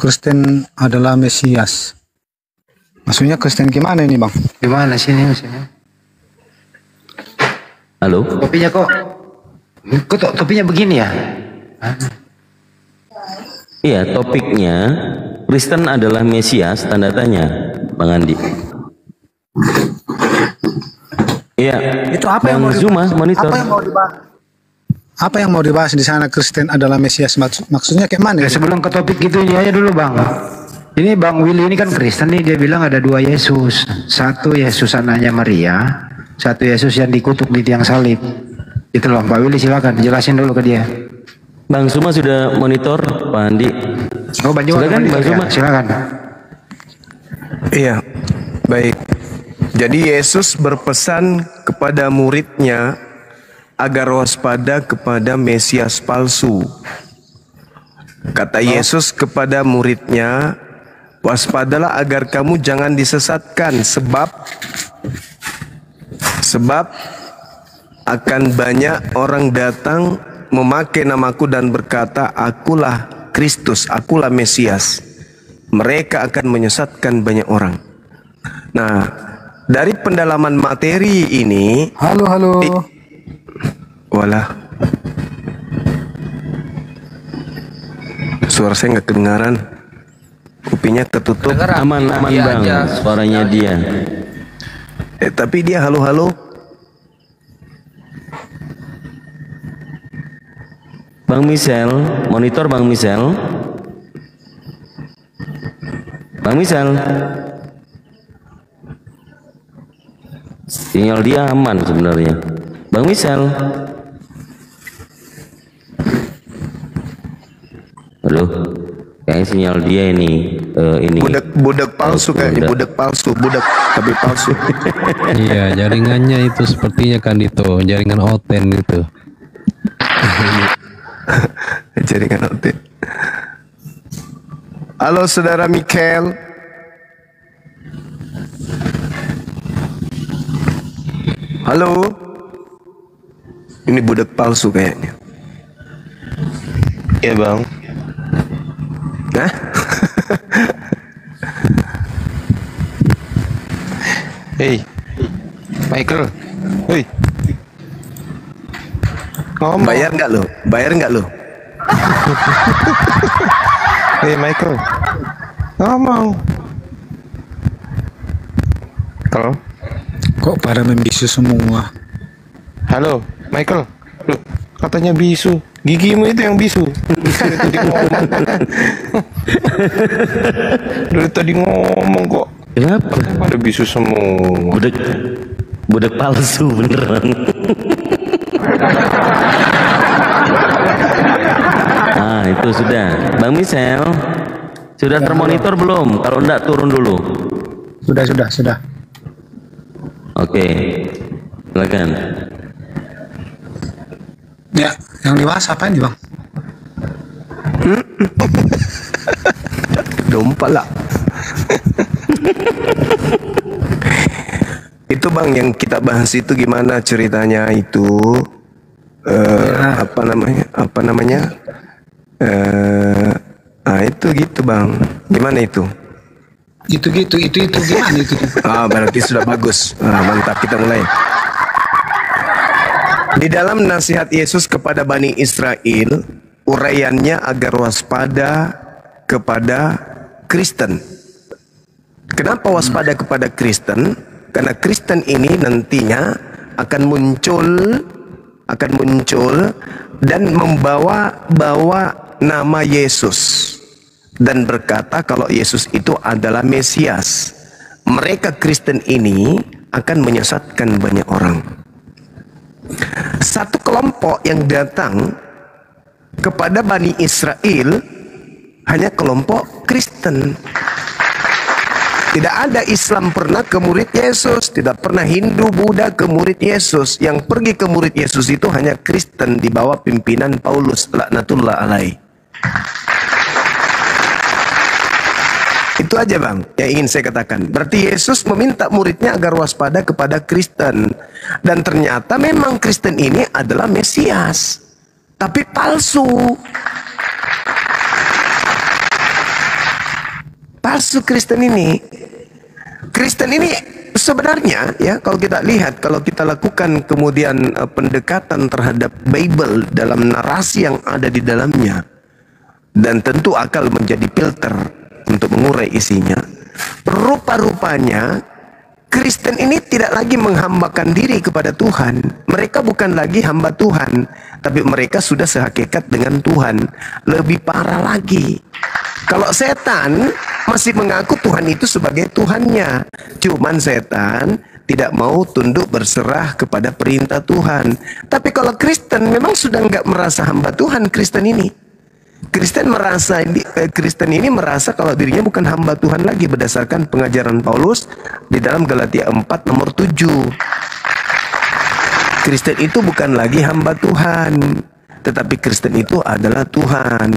Kristen adalah Mesias. Maksudnya Kristen gimana ini, Bang? Gimana sih ini maksudnya? Halo? Topinya kok topinya begini ya? Iya, topiknya Kristen adalah Mesias, tanda tanya, Bang Andi. Iya. Itu apa yang mau Zuma, monitor. Apa yang mau dibahas di sana? Kristen adalah Mesias, maksudnya kayak mana? Ya, sebelum ke topik itu aja dulu Bang. Ini Bang Willy ini kan Kristen nih, dia bilang ada dua Yesus. Satu Yesus anaknya Maria, satu Yesus yang dikutuk di tiang salib. Itu loh Pak Willy, silakan jelasin dulu ke dia. Bang Zuma sudah monitor, Pak Andi. Oh, silakan Bang Zuma, silakan. Iya, baik. Jadi Yesus berpesan kepada muridnya agar waspada kepada Mesias palsu. Kata Yesus kepada muridnya, waspadalah agar kamu jangan disesatkan, sebab akan banyak orang datang memakai namaku dan berkata, akulah Kristus, akulah Mesias. Mereka akan menyesatkan banyak orang. Nah, dari pendalaman materi ini, Halo. walah, suara saya nggak kedengaran, kupingnya tertutup. Aman Bang, suaranya dia. Tapi dia halo. Bang Misel, monitor Bang Misel. Bang Misel. Sinyal dia aman sebenarnya. Bang Misel. Halo. Kayaknya sinyal dia ini Budak palsu kayaknya, budak tapi palsu. Iya, jaringannya itu sepertinya kan itu, jaringan oten itu. Jaringan oten. Halo saudara Mikael. Halo. Ini budak palsu kayaknya. Iya Bang. Nah. Hey, Michael. Hey. Bayar nggak lo? Hey Michael. Ngomong. Halo. Kok pada membisu semua? Halo, Michael. Loh, katanya bisu. Gigimu itu yang bisu. Dari tadi ngomong kok. Kenapa? Pada bisu semua. Budak palsu beneran. Ah, itu sudah. Bang Misel, sudah termonitor belum? Kalau enggak turun dulu. Sudah. Oke. Silakan. Ya, yang dibahas apa ini, Bang? Dompa lah. Itu Bang yang kita bahas itu gimana ceritanya itu? Apa namanya? Itu gitu Bang. Gimana itu? Itu gimana itu? Berarti sudah bagus. Mantap, kita mulai. Di dalam nasihat Yesus kepada Bani Israel, uraiannya agar waspada kepada Kristen. Kenapa waspada kepada Kristen? Karena Kristen ini nantinya akan muncul dan membawa nama Yesus dan berkata kalau Yesus itu adalah Mesias. Mereka Kristen ini akan menyesatkan banyak orang. Satu kelompok yang datang kepada Bani Israel hanya kelompok Kristen. Tidak ada Islam pernah ke murid Yesus, tidak pernah Hindu, Buddha ke murid Yesus. Yang pergi ke murid Yesus itu hanya Kristen di bawah pimpinan Paulus laknatullah alaih. Itu aja Bang yang ingin saya katakan. Berarti Yesus meminta muridnya agar waspada kepada Kristen. Dan ternyata memang Kristen ini adalah Mesias, tapi palsu. palsu Kristen ini. Kristen ini sebenarnya ya, kalau kita lihat, kalau kita lakukan kemudian pendekatan terhadap Bible dalam narasi yang ada di dalamnya, dan tentu akal menjadi filter untuk mengurai isinya, rupa-rupanya Kristen ini tidak lagi menghambakan diri kepada Tuhan. Mereka bukan lagi hamba Tuhan, tapi mereka sudah sehakikat dengan Tuhan. Lebih parah lagi, kalau setan masih mengaku Tuhan itu sebagai Tuhannya, cuman setan tidak mau tunduk berserah kepada perintah Tuhan. Tapi kalau Kristen memang sudah nggak merasa hamba Tuhan. Kristen ini merasa kalau dirinya bukan hamba Tuhan lagi, berdasarkan pengajaran Paulus di dalam Galatia 4 nomor 7. Kristen itu bukan lagi hamba Tuhan, tetapi Kristen itu adalah Tuhan,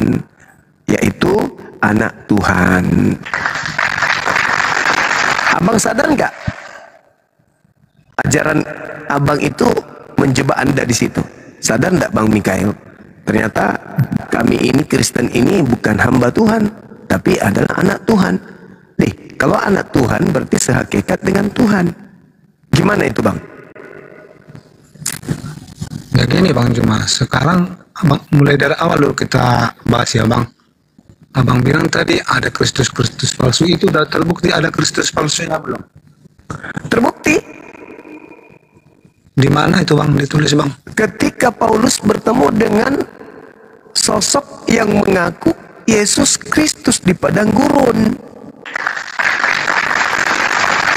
yaitu anak Tuhan. Abang sadar nggak? Ajaran abang itu menjebak Anda di situ. Sadar nggak, Bang Mikael? Ternyata kami ini, Kristen ini, bukan hamba Tuhan, tapi adalah anak Tuhan. Nih, kalau anak Tuhan berarti sehakikat dengan Tuhan. Gimana itu, Bang? Ya gini Bang, cuma sekarang Abang mulai dari awal dulu kita bahas ya Bang. Abang bilang tadi ada Kristus palsu, itu udah terbukti ada Kristus palsunya belum? Terbukti. Di mana itu Bang ditulis Bang? Ketika Paulus bertemu dengan sosok yang mengaku Yesus Kristus di padang gurun.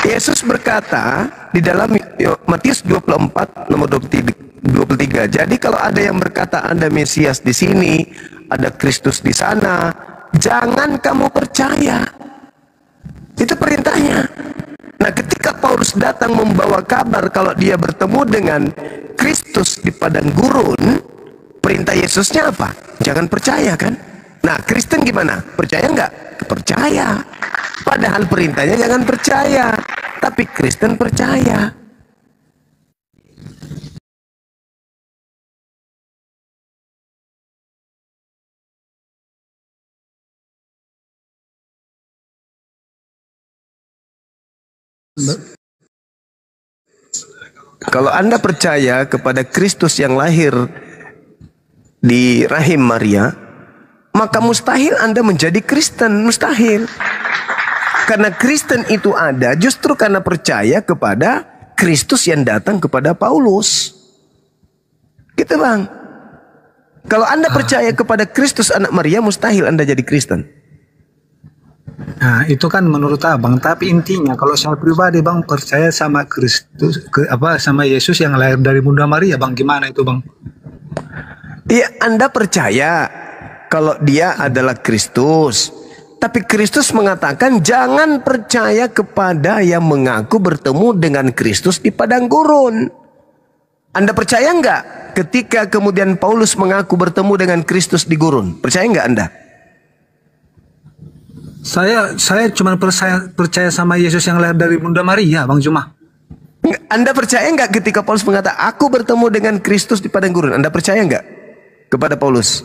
Yesus berkata di dalam Matius 24 nomor 23, jadi kalau ada yang berkata Anda Mesias di sini, ada Kristus di sana, jangan kamu percaya. Itu perintahnya. Nah, ketika Paulus datang membawa kabar kalau dia bertemu dengan Kristus di padang gurun, perintah Yesusnya apa? Jangan percaya kan? Nah, Kristen gimana? Percaya nggak? Percaya. Padahal perintahnya jangan percaya, tapi Kristen percaya. Kalau Anda percaya kepada Kristus yang lahir di rahim Maria, maka mustahil Anda menjadi Kristen, mustahil. Karena Kristen itu ada justru karena percaya kepada Kristus yang datang kepada Paulus. Gitu Bang. Kalau Anda percaya kepada Kristus anak Maria, mustahil Anda jadi Kristen. Nah itu kan menurut Abang, tapi intinya kalau saya pribadi Bang percaya sama Kristus, sama Yesus yang lahir dari Bunda Maria Bang, gimana itu Bang? Iya, Anda percaya kalau dia adalah Kristus, tapi Kristus mengatakan jangan percaya kepada yang mengaku bertemu dengan Kristus di padang gurun. Anda percaya nggak ketika kemudian Paulus mengaku bertemu dengan Kristus di gurun? Percaya nggak Anda? Saya cuma percaya sama Yesus yang lahir dari Bunda Maria, Bang Juma. Anda percaya nggak ketika Paulus mengatakan aku bertemu dengan Kristus di padang gurun? Anda percaya nggak kepada Paulus?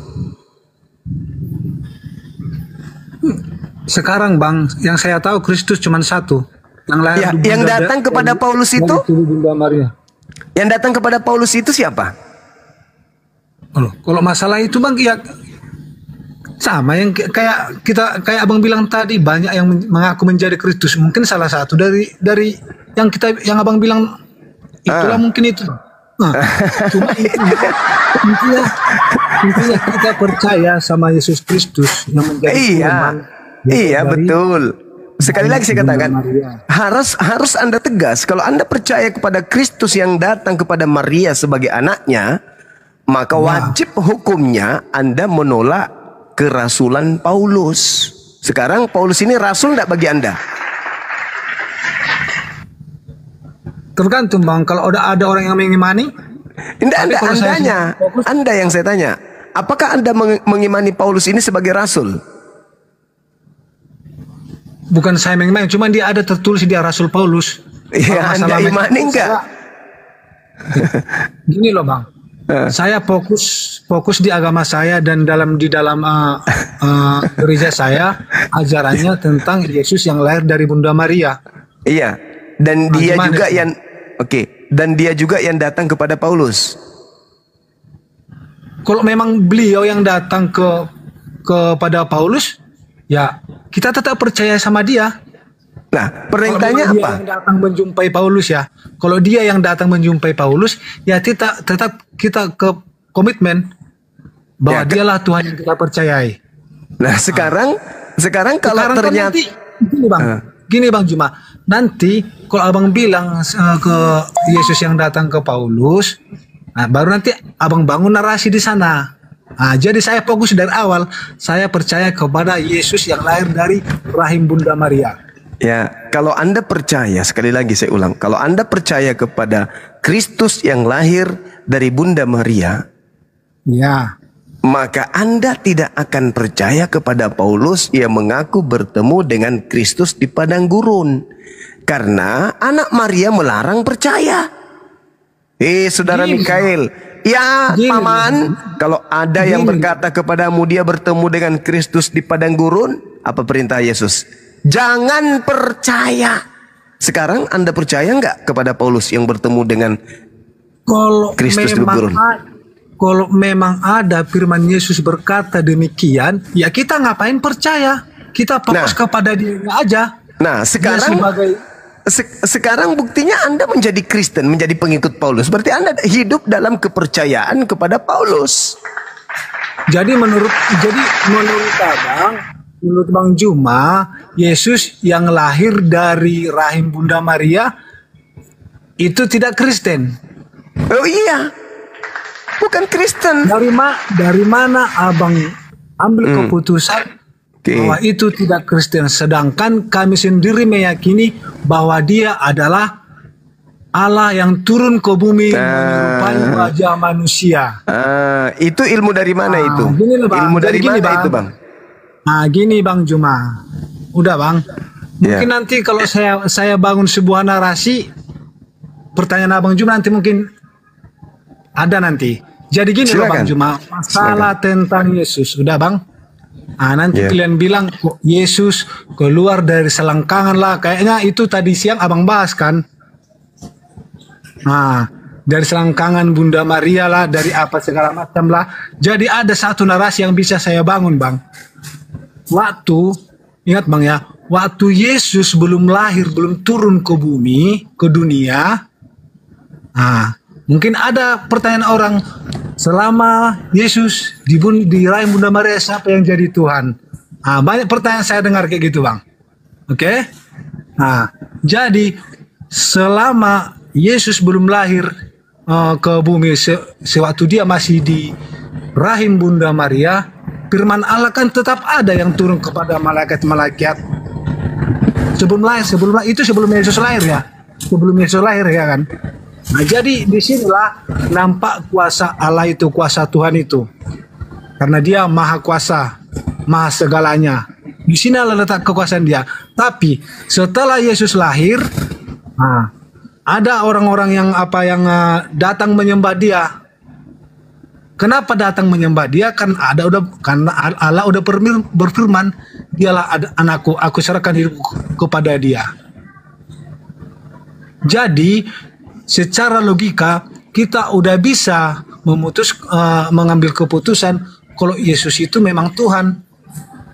Sekarang Bang, yang saya tahu Kristus cuma satu. Yang lahir yang datang kepada Paulus itu? Bunda Maria. Yang datang kepada Paulus itu siapa? Kalau masalah itu Bang, ya sama yang kayak Abang bilang tadi, banyak yang mengaku menjadi Kristus. Mungkin salah satu dari yang Abang bilang itulah mungkin itu. Nah, cuma intinya kita percaya sama Yesus Kristus yang menjadi Tuhan. Iya betul. Sekali lagi saya katakan, harus Anda tegas. Kalau Anda percaya kepada Kristus yang datang kepada Maria sebagai anaknya, maka wajib hukumnya Anda menolak kerasulan Paulus. Sekarang Paulus ini rasul enggak bagi Anda? Tergantung Bang, kalau ada orang yang mengimani. Anda yang saya tanya, apakah Anda mengimani Paulus ini sebagai rasul? Bukan saya mengimani, cuma dia ada tertulis dia rasul Paulus. Iya, Anda imani enggak? Gini loh Bang, Saya fokus di agama saya dan di dalam gereja saya ajarannya tentang Yesus yang lahir dari Bunda Maria. Iya, dan Nah, dia gimana juga sih? yang dan dia juga yang datang kepada Paulus. Kalau memang beliau yang datang kepada Paulus, ya kita tetap percaya sama dia. Nah, Kalau perintahnya memang dia apa? yang datang menjumpai Paulus ya. Kalau dia yang datang menjumpai Paulus, ya kita tetap kita ke komitmen bahwa Ya, dialah Tuhan yang kita percayai. Nah, sekarang kalau Sekarang kan ternyata nanti, gini bang Juma, nanti kalau abang bilang ke Yesus yang datang ke Paulus, nah, baru nanti abang bangun narasi di sana. Nah, jadi saya fokus dari awal, saya percaya kepada Yesus yang lahir dari rahim Bunda Maria. ya, kalau Anda percaya, sekali lagi saya ulang, kalau Anda percaya kepada Kristus yang lahir dari Bunda Maria, Ya, maka Anda tidak akan percaya kepada Paulus yang mengaku bertemu dengan Kristus di padang gurun. Karena anak Maria melarang percaya. Saudara Gini. Mikael, ya Gini. paman, kalau ada yang Gini. berkata kepadamu dia bertemu dengan Kristus di padang gurun, apa perintah Yesus? Jangan percaya. Sekarang Anda percaya nggak kepada Paulus yang bertemu dengan kalau Kristus di gurun? kalau memang ada firman Yesus berkata demikian, ya kita ngapain percaya? Kita fokus kepada dia aja. Nah, Dia sekarang sebagai sekarang buktinya Anda menjadi Kristen, menjadi pengikut Paulus. Berarti Anda hidup dalam kepercayaan kepada Paulus. Jadi menurut Bang Juma, Yesus yang lahir dari rahim Bunda Maria itu tidak Kristen. Oh iya, bukan Kristen. Dari mana abang ambil keputusan bahwa itu tidak Kristen, sedangkan kami sendiri meyakini bahwa dia adalah Allah yang turun ke bumi menyerupai wajah manusia. Itu ilmu dari mana itu? Gini loh, Bang. Ilmu Jadi dari gini, mana Bang. itu, Bang? Nah, gini Bang Juma. Udah, Bang. Mungkin nanti kalau saya bangun sebuah narasi, pertanyaan Abang Juma nanti mungkin ada nanti. Jadi gini loh Bang Juma, masalah tentang Yesus. Udah, Bang? Ah, nanti kalian bilang kok Yesus keluar dari selangkangan lah. Kayaknya itu tadi siang abang bahas kan. Nah, dari selangkangan Bunda Maria lah, dari apa segala macam lah. Jadi ada satu narasi yang bisa saya bangun bang. Ingat bang ya, waktu Yesus belum lahir, belum turun ke bumi, ke dunia. Nah, mungkin ada pertanyaan orang, selama Yesus di rahim Bunda Maria siapa yang jadi Tuhan? Nah, banyak pertanyaan saya dengar kayak gitu bang. Oke? Nah, jadi selama Yesus belum lahir ke bumi, sewaktu dia masih di rahim Bunda Maria, firman Allah kan tetap ada yang turun kepada malaikat-malaikat. Sebelum Yesus lahir ya. Sebelum Yesus lahir ya kan. Nah, jadi disinilah nampak kuasa Allah itu, kuasa Tuhan itu. Karena dia maha kuasa, maha segalanya. Di sinilah letak kekuasaan dia. Tapi setelah Yesus lahir, ada orang-orang yang datang menyembah dia. Kenapa datang menyembah dia? Karena Allah udah berfirman, dialah anakku, aku serahkan hidupku kepada dia. Jadi secara logika kita udah bisa mengambil keputusan kalau Yesus itu memang Tuhan.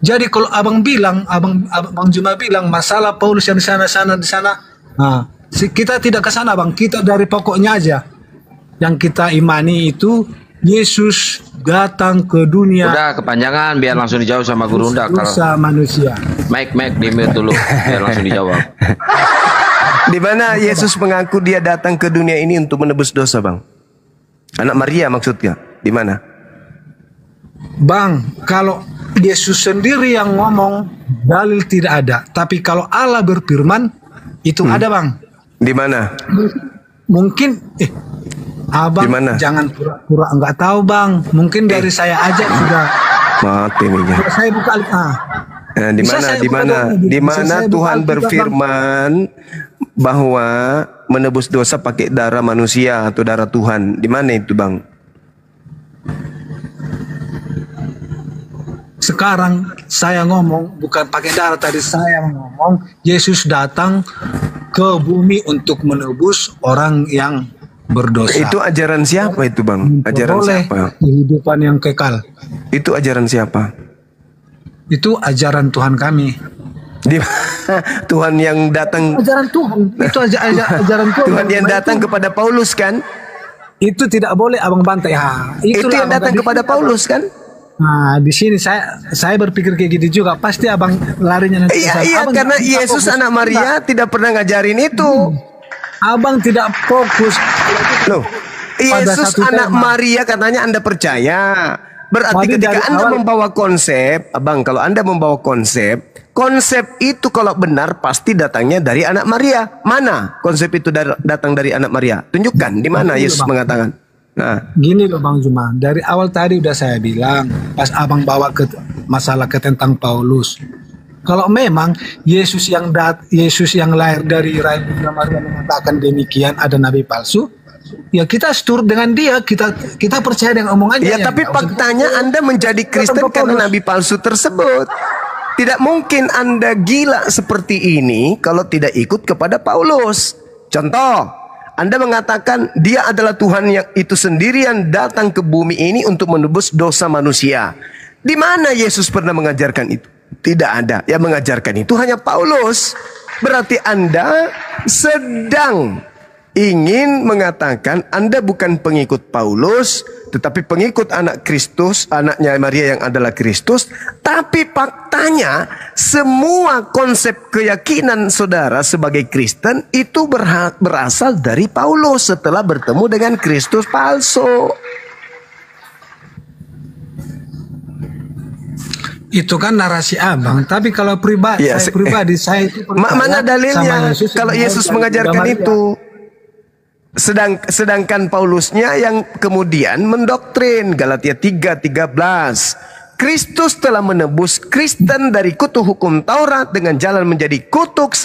Jadi kalau abang Juma bilang masalah Paulus yang di sana, kita tidak ke sana bang, kita dari pokoknya aja. Yang kita imani itu Yesus datang ke dunia. Udah kepanjangan, biar langsung dijawab sama Guru Unda. Dosa manusia. Mike di mute dulu, biar langsung dijawab. Di mana Yesus mengaku dia datang ke dunia ini untuk menebus dosa, Bang? Anak Maria maksudnya. Di mana? Bang, kalau Yesus sendiri yang ngomong, dalil tidak ada. Tapi kalau Allah berfirman, itu ada, Bang. Di mana? Mungkin abang Dimana? jangan pura-pura nggak tahu bang. Mungkin dari saya aja sudah. Mati nih. Saya buka. Di mana Tuhan berfirman bahwa menebus dosa pakai darah manusia atau darah Tuhan? Di mana itu bang? sekarang saya ngomong bukan pakai darah, tadi saya ngomong Yesus datang ke bumi untuk menebus orang yang berdosa. Itu ajaran siapa itu, Bang? Ajaran Memperoleh siapa? kehidupan yang kekal. Itu ajaran siapa? Itu ajaran Tuhan kami. Di Tuhan yang datang, Ajaran Tuhan. Itu ajaran Tuhan. Tuhan yang datang kepada Paulus kan? Itu tidak boleh abang bantai. Itu yang datang kepada Paulus kan? Nah, di sini saya berpikir kayak gitu juga. Pasti abang larinya nanti. Iya, Abang karena tidak Yesus fokus. anak Maria tidak pernah ngajarin itu. Abang tidak fokus. Loh, Pada Yesus satu anak tema. Maria katanya Anda percaya. Berarti Tadi ketika dari Anda awal- membawa konsep, Abang, kalau Anda membawa konsep itu kalau benar pasti datangnya dari anak Maria. Mana konsep itu datang dari anak Maria? Tunjukkan di mana Yesus mengatakan. Nah, Gini loh Bang Juma, dari awal tadi udah saya bilang, pas abang bawa ke masalah ke tentang Paulus. Kalau memang Yesus yang lahir dari rahim Bunda Maria mengatakan demikian, ada nabi palsu, ya kita seturut dengan dia, kita percaya dengan omongannya. ya tapi faktanya Anda menjadi Kristen karena nabi palsu tersebut. Tidak mungkin Anda gila seperti ini kalau tidak ikut kepada Paulus. Contoh, Anda mengatakan dia adalah Tuhan yang itu sendirian datang ke bumi ini untuk menebus dosa manusia. Di mana Yesus pernah mengajarkan itu? Tidak ada. Yang mengajarkan itu hanya Paulus. Berarti Anda sedang ingin mengatakan Anda bukan pengikut Paulus, tetapi pengikut anak Kristus, anaknya Maria yang adalah Kristus. Tapi faktanya semua konsep keyakinan saudara sebagai Kristen itu berasal dari Paulus setelah bertemu dengan Kristus palsu. Itu kan narasi abang, tapi kalau pribadi, Ya, saya itu percaya mana dalilnya sama kalau yang Yesus lahir dari mengajarkan Bunda Maria. itu? Sedangkan Paulusnya yang kemudian mendoktrin Galatia 3:13. Kristus telah menebus Kristen dari kutuk hukum Taurat dengan jalan menjadi kutuk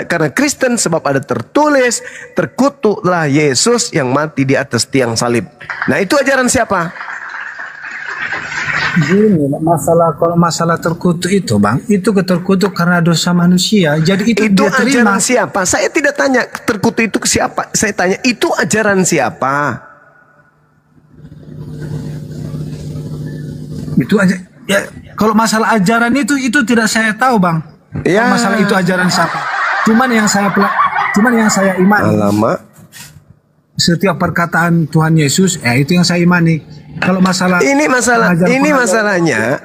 karena Kristen sebab ada tertulis terkutuklah Yesus yang mati di atas tiang salib. Nah, itu ajaran siapa? Gini, kalau masalah terkutuk itu Bang, itu terkutuk karena dosa manusia. Jadi itu Itu dia terima. ajaran siapa? Saya tidak tanya terkutuk itu ke siapa. Saya tanya itu ajaran siapa? Itu aja. Ya, kalau masalah ajaran itu tidak saya tahu Bang. Ya. Kalau masalah itu ajaran siapa? Cuman yang saya imani. Alamak. Setiap perkataan Tuhan Yesus, itu yang saya imani. Kalau masalah Ini masalahnya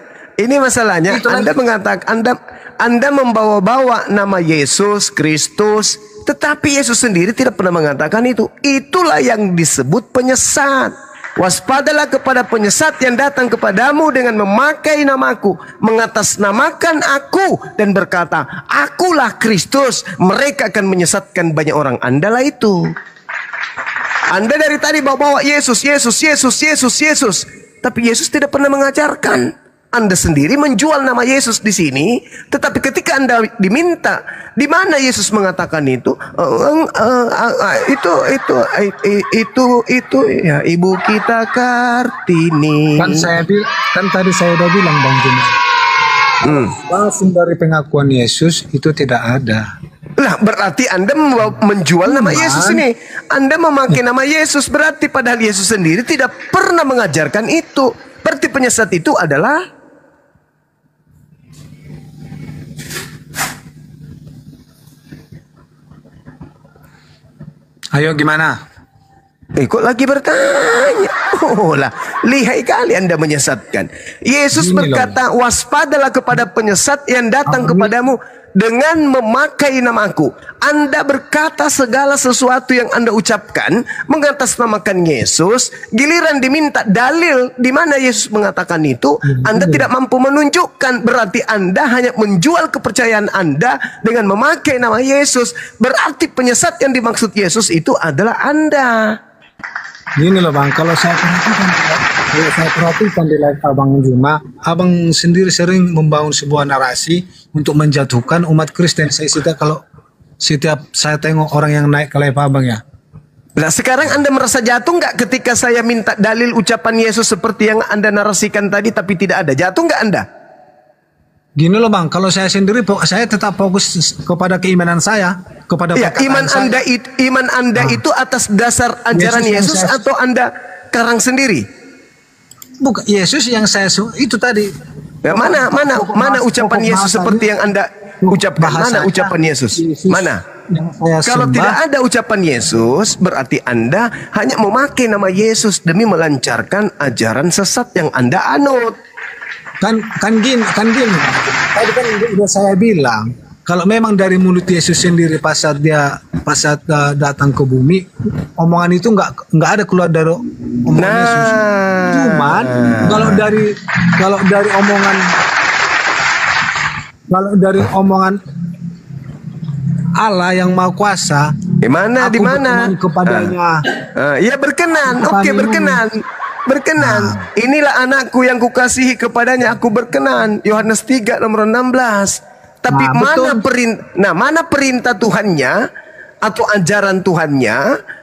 Itu Anda mengatakan Anda membawa-bawa nama Yesus Kristus, tetapi Yesus sendiri tidak pernah mengatakan itu. Itulah yang disebut penyesat. Waspadalah kepada penyesat yang datang kepadamu dengan memakai namaku, mengatasnamakan aku dan berkata, akulah Kristus. Mereka akan menyesatkan banyak orang. Andalah itu. Anda dari tadi bawa-bawa Yesus. Tapi Yesus tidak pernah mengajarkan. Anda sendiri menjual nama Yesus di sini. Tetapi ketika Anda diminta, di mana Yesus mengatakan itu? Itu ya ibu kita Kartini. Kan tadi saya udah bilang Bang Juma. Langsung dari pengakuan Yesus itu tidak ada. Lah berarti Anda menjual nama Yesus ini. Anda memakai nama Yesus, berarti padahal Yesus sendiri tidak pernah mengajarkan itu. Berarti penyesat itu adalah Ayo gimana? kok lagi bertanya? Oh lah, lihai kali Anda menyesatkan. Yesus Gini berkata, waspadalah kepada penyesat yang datang kepadamu dengan memakai namaku. Anda berkata segala sesuatu yang Anda ucapkan mengatasnamakan Yesus. Giliran diminta dalil di mana Yesus mengatakan itu, Anda tidak mampu menunjukkan. Berarti Anda hanya menjual kepercayaan Anda dengan memakai nama Yesus. Berarti penyesat yang dimaksud Yesus itu adalah Anda. Gini loh Bang, kalau saya perhatikan di live Abang Juma, Abang sendiri sering membangun sebuah narasi untuk menjatuhkan umat Kristen. Setiap saya tengok orang yang naik ke live Abang ya. Nah sekarang Anda merasa jatuh nggak ketika saya minta dalil ucapan Yesus seperti yang Anda narasikan tadi tapi tidak ada? Jatuh nggak Anda? Gini loh Bang, kalau saya sendiri saya tetap fokus kepada keimanan saya, kepada Ya, perkataan saya. iman Anda itu atas dasar ajaran Yesus Yesus yang saya- atau Anda karang sendiri? Bukan Yesus yang saya itu tadi. Ya, mana ucapan pokok Yesus bahasanya- seperti yang Anda ucapkan? Mana bahasanya ucapan Yesus? Mana? yang saya Kalau sembah, tidak ada ucapan Yesus, berarti Anda hanya memakai nama Yesus demi melancarkan ajaran sesat yang Anda anut. kan gini. Tadi kan udah saya bilang, kalau memang dari mulut Yesus sendiri pas saat datang ke bumi, omongan itu nggak ada keluar dari omongan Yesus. Cuman kalau dari omongan Allah yang Maha Kuasa, Di mana? aku Di mana? berkenan kepadanya. Ya berkenan. Aku Oke, kami berkenan. Berkenan. Inilah anakku yang kukasihi, kepadanya aku berkenan. Yohanes 3 nomor 16. Tapi Nah, betul. mana perintah Tuhannya atau ajaran Tuhannya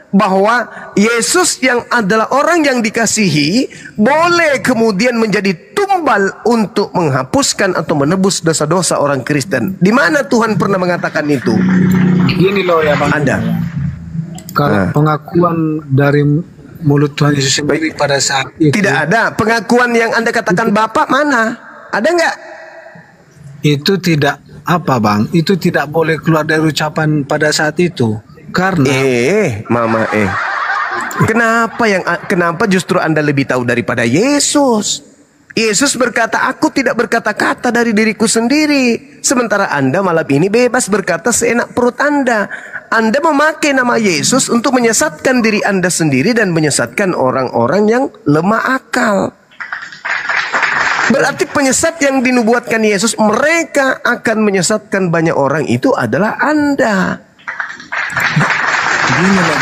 bahwa Yesus yang adalah orang yang dikasihi boleh kemudian menjadi tumbal untuk menghapuskan atau menebus dosa-dosa orang Kristen. Di mana Tuhan pernah mengatakan itu? Gini loh ya Bang. Anda. Kalau pengakuan dari mulut Tuhan Yesus sendiri pada saat itu, Tidak ada pengakuan yang Anda katakan Bapak, mana? Ada nggak? itu tidak apa Bang, itu tidak boleh keluar dari ucapan pada saat itu karena Mama. Kenapa justru Anda lebih tahu daripada Yesus? Yesus berkata, aku tidak berkata-kata dari diriku sendiri. Sementara Anda malam ini bebas berkata seenak perut Anda. Anda memakai nama Yesus untuk menyesatkan diri Anda sendiri dan menyesatkan orang-orang yang lemah akal. Berarti penyesat yang dinubuatkan Yesus, mereka akan menyesatkan banyak orang, itu adalah Anda. gini loh.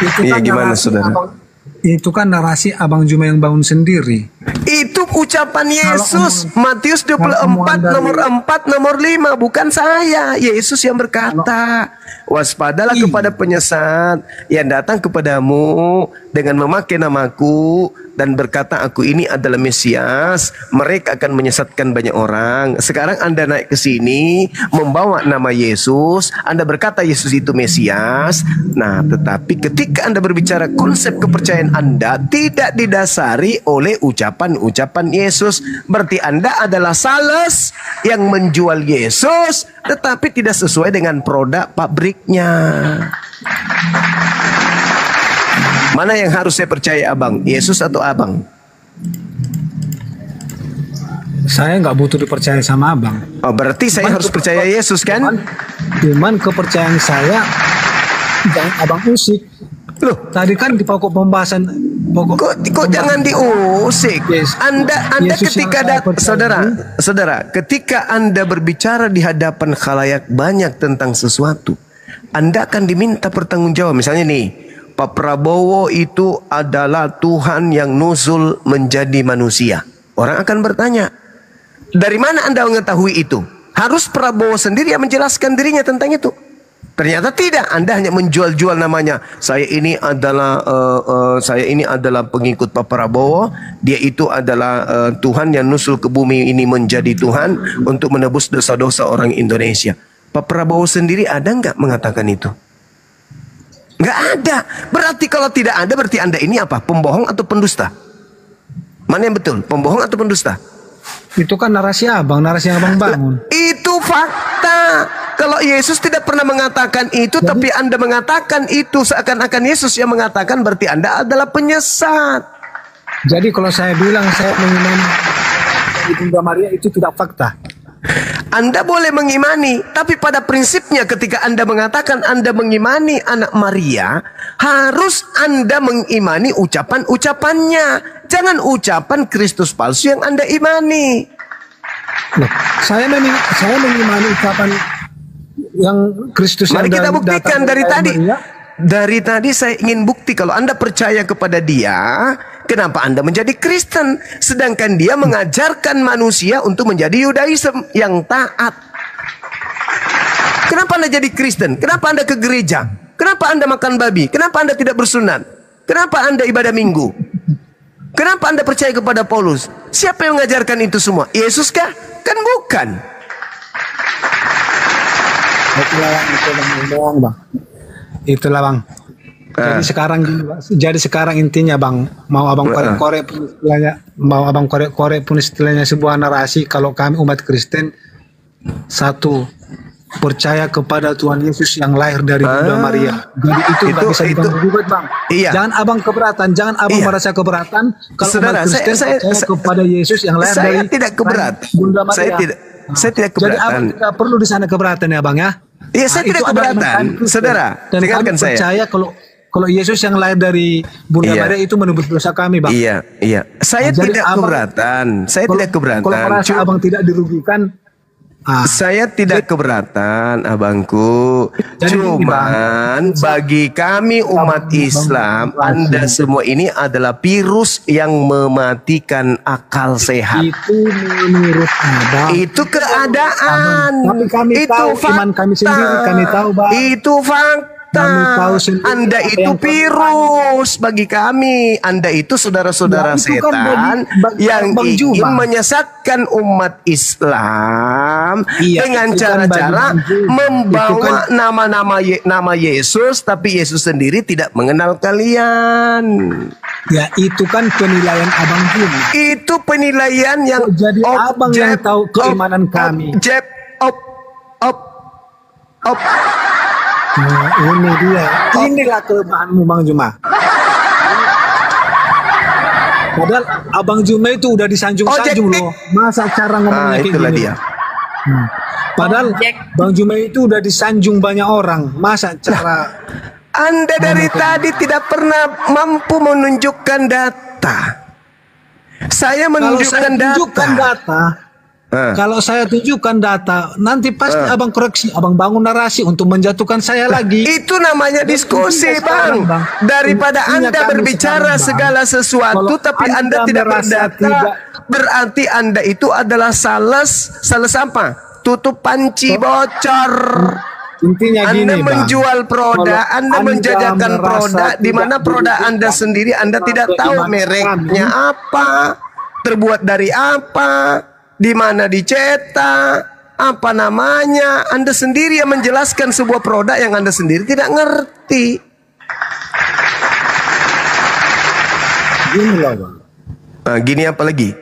Itu Iya, gimana, narasi saudara? itu kan narasi Abang Juma yang bangun sendiri. Itu ucapan Yesus. Matius 24 omongan dari- nomor 4 nomor 5, bukan saya. Yesus yang berkata, waspadalah kepada penyesat yang datang kepadamu dengan memakai namaku dan berkata aku ini adalah Mesias. Mereka akan menyesatkan banyak orang. Sekarang Anda naik ke sini membawa nama Yesus, Anda berkata Yesus itu Mesias. Nah, tetapi ketika Anda berbicara, konsep kepercayaan Anda tidak didasari oleh ucapan-ucapan Yesus, berarti Anda adalah sales yang menjual Yesus tetapi tidak sesuai dengan produk pabriknya. Mana yang harus saya percaya, Abang? Yesus atau Abang? Saya nggak butuh dipercaya sama Abang. Oh, berarti saya harus percaya Yesus kan? Cuman kepercayaan saya jangan Abang usik. Loh, Tadi kan di pokok pembahasan kok jangan diusik? Yes. Anda Yesus yang ketika saya percaya. saudara, ketika Anda berbicara di hadapan khalayak banyak tentang sesuatu, Anda akan diminta pertanggungjawab. Misalnya nih, Pak Prabowo itu adalah Tuhan yang nuzul menjadi manusia. Orang akan bertanya, dari mana Anda mengetahui itu? Harus Prabowo sendiri yang menjelaskan dirinya tentang itu. Ternyata tidak, Anda hanya menjual-jual namanya. Saya ini adalah pengikut Pak Prabowo. Dia itu adalah Tuhan yang nusul ke bumi ini menjadi Tuhan untuk menebus dosa-dosa orang Indonesia. Pak Prabowo sendiri ada nggak mengatakan itu? Nggak ada. Berarti kalau tidak ada, berarti Anda ini apa? Pembohong atau pendusta? Mana yang betul? Pembohong atau pendusta? Itu kan narasi Abang, narasi yang Abang bangun. Itu fakta. Kalau Yesus tidak pernah mengatakan itu, tapi Anda mengatakan itu seakan-akan Yesus yang mengatakan, berarti Anda adalah penyesat. Jadi kalau saya bilang saya mengimani Bunda Maria itu tidak fakta. Anda boleh mengimani, tapi pada prinsipnya ketika Anda mengatakan Anda mengimani anak Maria, harus Anda mengimani ucapan-ucapannya. Jangan ucapan Kristus palsu yang Anda imani. Loh, saya mengimani ucapan yang Kristus Mari yang kita buktikan datang dari tadi. Maria. Dari tadi saya ingin bukti kalau Anda percaya kepada dia, kenapa Anda menjadi Kristen? Sedangkan dia mengajarkan manusia untuk menjadi Yudaism yang taat. Kenapa Anda jadi Kristen? Kenapa Anda ke gereja? Kenapa Anda makan babi? Kenapa Anda tidak bersunat? Kenapa Anda ibadah minggu? Kenapa Anda percaya kepada Paulus? Siapa yang mengajarkan itu semua? Yesus kah? Kan bukan. Itulah bang. Itulah bang. Jadi sekarang intinya bang, mau abang korek-korek pun istilahnya, mau abang korek-korek pun istilahnya sebuah narasi. Kalau kami umat Kristen, satu, percaya kepada Tuhan Yesus yang lahir dari Bunda Maria. Jadi itu nggak bisa diganggu-gugat bang. Iya. Jangan abang keberatan, jangan abang merasa keberatan kalau Saudara, umat Kristen saya kepada Yesus yang lahir dari tidak keberatan. Bunda Maria. Saya tidak keberatan. Jadi abang tidak perlu di sana keberatan ya bang ya. Iya, saya tidak keberatan. Saudara, dan dengarkan kami saya. percaya kalau Yesus yang lahir dari Bunda Maria itu menebus dosa kami bang. Iya. Saya tidak keberatan. Saya tidak keberatan. Kalau merasa abang tidak dirugikan, saya tidak keberatan, abangku. Cuman bagi kami umat Islam, Anda semua ini adalah virus yang mematikan akal sehat. itu menurut abang. Itu keadaan. Tapi kami itu tahu fakta. iman kami sendiri, kami tahu bang. Itu fakta. Kami tahu sendiri Anda apa itu yang kami virus bagi kami. Anda itu saudara-saudara Ya, itu kan setan bagi yang Bang ingin Juba. menyesatkan umat Islam Iya, dengan itu kan cara-cara bagi Bang Juba. membawa Itu nama Yesus, tapi Yesus sendiri tidak mengenal kalian. Ya itu kan penilaian abang juga. Itu penilaian yang Jadi abang yang tahu keimanan kami. Op. Nah, ini dia. Inilah kelemahanmu Bang Juma. Padahal Abang Juma itu udah disanjung-sanjung loh. Masa cara ngomongnya kayak itulah gini? dia. Padahal Bang Juma itu udah disanjung banyak orang. Masa cara Anda dari tadi tidak pernah mampu menunjukkan data. Saya menunjukkan data. Kalau saya tunjukkan data, nanti pasti abang koreksi, abang bangun narasi untuk menjatuhkan saya lagi. Itu namanya diskusi, Bang. Daripada Anda berbicara segala sesuatu, tapi Anda tidak berdata, berarti Anda itu adalah sales apa? Tutup panci bocor. Intinya Anda gini, menjual produk, Anda menjajakan produk, di mana produk Anda sendiri Anda tidak tahu mereknya apa, terbuat dari apa, di mana dicetak, apa namanya. Anda sendiri yang menjelaskan sebuah produk yang Anda sendiri tidak ngerti. Gini loh Bang. Gini apa lagi?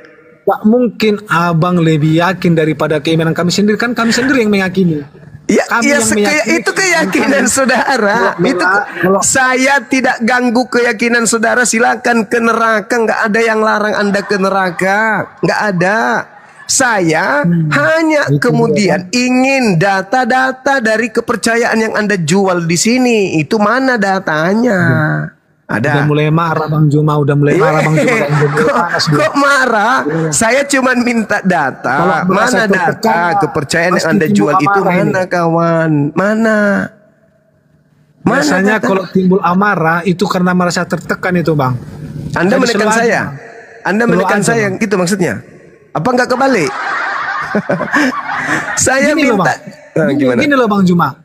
Gak mungkin abang lebih yakin daripada keimanan kami sendiri. Kan kami sendiri yang meyakini. Ya, Kami yang meyakini. itu keyakinan saudara. Saya tidak ganggu keyakinan saudara. Silakan ke neraka. Nggak ada yang larang Anda ke neraka. Nggak ada. Saya hanya kemudian ingin data-data dari kepercayaan yang Anda jual di sini. Itu mana datanya? Ada. Udah mulai marah Bang Juma, udah mulai marah Bang Juma. Kok marah? Saya cuma minta data. Mana data kepercayaan yang Anda jual itu mana, kawan? Mana? Biasanya kalau timbul amarah itu karena merasa tertekan itu Bang. Anda menekan saya. Anda menekan saya, gitu maksudnya. Apa nggak kebalik? Saya Gini minta. Gini loh Bang Juma.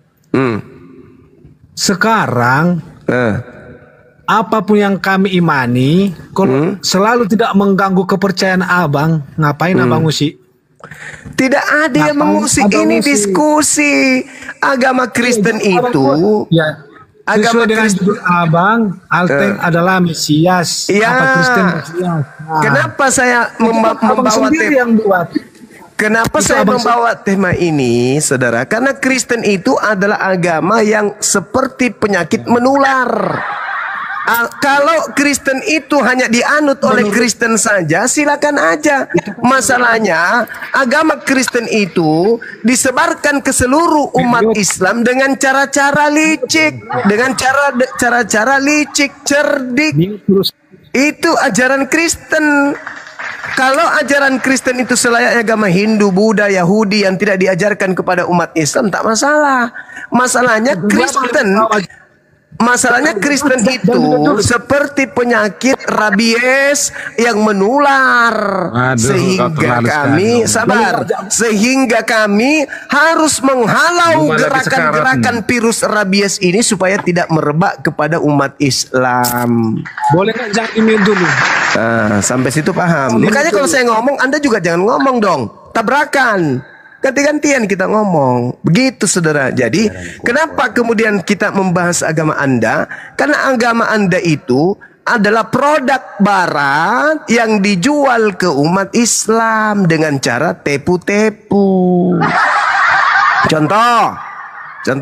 Sekarang apapun yang kami imani, kalau selalu tidak mengganggu kepercayaan abang, ngapain abang ngusik? Tidak ada yang mengusik. Ini diskusi. Agama Kristen itu. Ya. Sesuai dengan judul abang, Alteng adalah Mesias. Ya. Apa Kristen Mesias. Kenapa saya membawa tema? Kenapa saya membawa tema ini, saudara? Karena Kristen itu adalah agama yang seperti penyakit menular. Kalau Kristen itu hanya dianut oleh Kristen saja, silakan aja. Masalahnya, agama Kristen itu disebarkan ke seluruh umat Islam dengan cara-cara licik, dengan cara-cara licik, cerdik. Itu ajaran Kristen. Kalau ajaran Kristen itu selayaknya agama Hindu, Buddha, Yahudi yang tidak diajarkan kepada umat Islam, tak masalah. Masalahnya Kristen Masalahnya Kristen itu seperti penyakit rabies yang menular. Sehingga kami, sehingga kami harus menghalau gerakan-gerakan virus rabies ini supaya tidak merebak kepada umat Islam. Boleh nggak jangan email dulu? Sampai situ paham. Makanya kalau saya ngomong, Anda juga jangan ngomong dong. Tabrakan. Ganti-gantian kita ngomong. Begitu saudara. Jadi kenapa kemudian kita membahas agama Anda? Karena agama Anda itu adalah produk barat yang dijual ke umat Islam dengan cara tepu-tepu. Contoh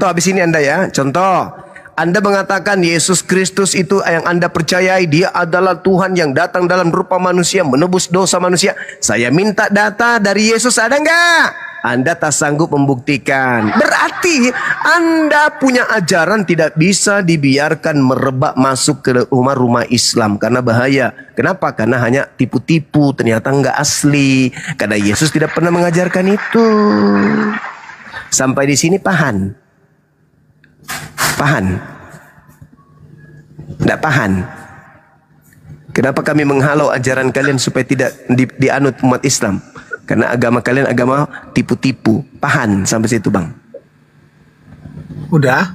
habis ini Anda ya. Contoh, Anda mengatakan Yesus Kristus itu yang Anda percayai, dia adalah Tuhan yang datang dalam rupa manusia, menebus dosa manusia. Saya minta data dari Yesus, ada enggak? Anda tak sanggup membuktikan. Berarti Anda punya ajaran tidak bisa dibiarkan merebak masuk ke rumah-rumah Islam. Karena bahaya. Kenapa? Karena hanya tipu-tipu, ternyata enggak asli. Karena Yesus tidak pernah mengajarkan itu. Sampai di sini paham? Tidak paham. Kenapa kami menghalau ajaran kalian supaya tidak dianut umat Islam? Karena agama kalian agama tipu-tipu. Paham sampai situ bang? Udah.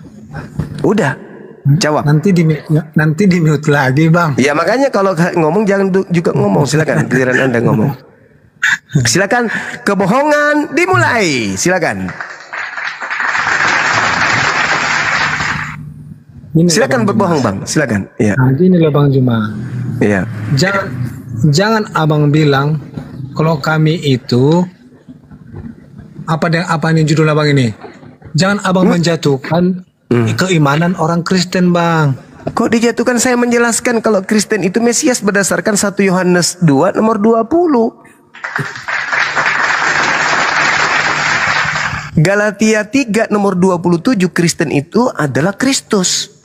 Jawab. Nanti di mute lagi bang. Ya makanya kalau ngomong jangan juga ngomong. Silakan giliran Anda ngomong. Silakan, kebohongan dimulai. Silakan. Silakan berbohong bang. Silakan. Ya. Nah, gini loh Bang Juma. Iya. Jangan abang bilang kalau kami itu apa nih judul abang ini? Jangan abang menjatuhkan keimanan orang Kristen bang. Kok dijatuhkan? Saya menjelaskan kalau Kristen itu Mesias berdasarkan 1 Yohanes 2 nomor 20. Galatia 3 nomor 27, Kristen itu adalah Kristus.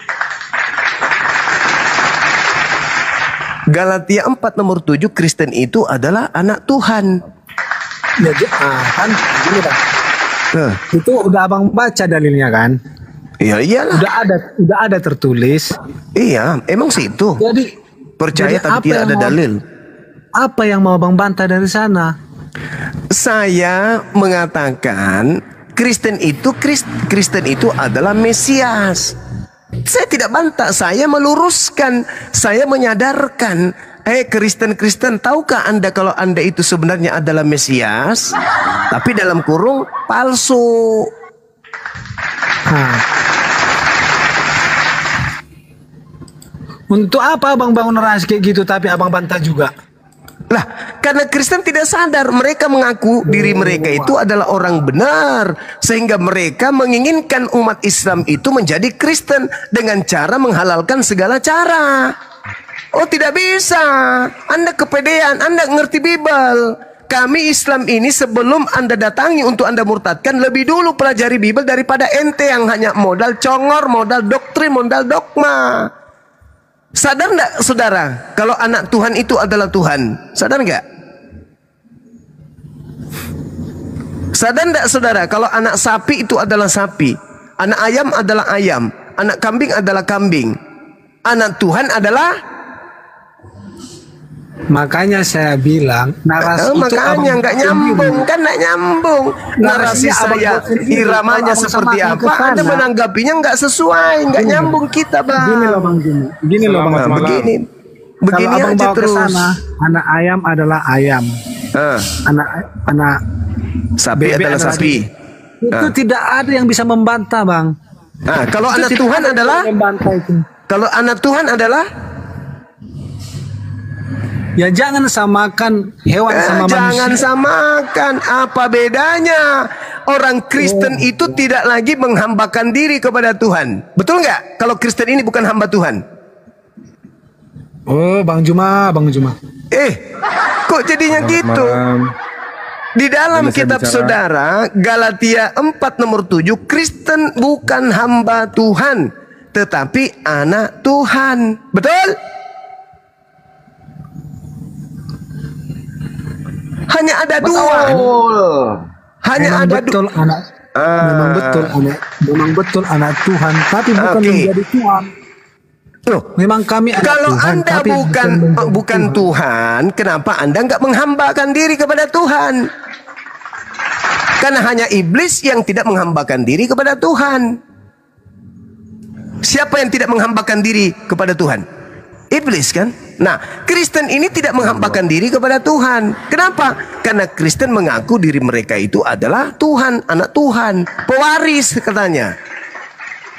Galatia 4 nomor 7, Kristen itu adalah anak Tuhan. Ya, kan gini bang. Itu udah abang baca dalilnya kan? Iya iyalah. Udah ada tertulis. Iya, emang situ. Jadi percaya tapi tidak ada dalil. Apa yang mau abang bantah dari sana? Saya mengatakan Kristen itu adalah Mesias. Saya tidak bantah, saya meluruskan, saya menyadarkan. Kristen, tahukah Anda kalau Anda itu sebenarnya adalah Mesias? Tapi dalam kurung palsu. Untuk apa abang bangun narasi kayak gitu tapi abang bantah juga? Lah, karena Kristen tidak sadar, mereka mengaku diri mereka itu adalah orang benar, sehingga mereka menginginkan umat Islam itu menjadi Kristen dengan cara menghalalkan segala cara. Oh, tidak bisa. Anda kepedean, Anda ngerti Bible. Kami Islam ini sebelum Anda datangi untuk Anda murtadkan, lebih dulu pelajari Bible daripada ente yang hanya modal congor, modal doktrin, modal dogma. Sadar enggak saudara kalau anak Tuhan itu adalah Tuhan? Sadar enggak? Sadar enggak saudara kalau anak sapi itu adalah sapi, anak ayam adalah ayam, anak kambing adalah kambing, anak Tuhan adalah? Makanya saya bilang narasi itu makanya nggak nyambung kan, nggak nyambung narasi saya iramanya seperti apa, Anda menanggapinya nggak sesuai, nggak nyambung kita bang. Gini loh bang, begini kalau aja terus. Kesana, anak ayam adalah ayam, anak sapi adalah sapi. Itu tidak ada yang bisa membantah bang. Kalau anak Tuhan adalah, kalau anak Tuhan adalah, ya jangan samakan hewan sama manusia. Jangan samakan. Apa bedanya? Orang Kristen itu tidak lagi menghambakan diri kepada Tuhan. Betul nggak? Kalau Kristen ini bukan hamba Tuhan. Oh, Bang Juma. Kok jadinya gitu? Di dalam kitab saudara Galatia 4 nomor 7, Kristen bukan hamba Tuhan, tetapi anak Tuhan. Betul? Hanya ada dua. Hanya memang ada betul anak. Memang betul anak Tuhan, tapi bukan menjadi Tuhan. Loh, Memang kami ada kalau Tuhan, Anda tapi bukan Tuhan, kenapa Anda nggak menghambakan diri kepada Tuhan? Karena hanya iblis yang tidak menghambakan diri kepada Tuhan. Siapa yang tidak menghambakan diri kepada Tuhan? Iblis kan? Nah, Kristen ini tidak menghambakan diri kepada Tuhan. Kenapa? Karena Kristen mengaku diri mereka itu adalah Tuhan, anak Tuhan, pewaris katanya.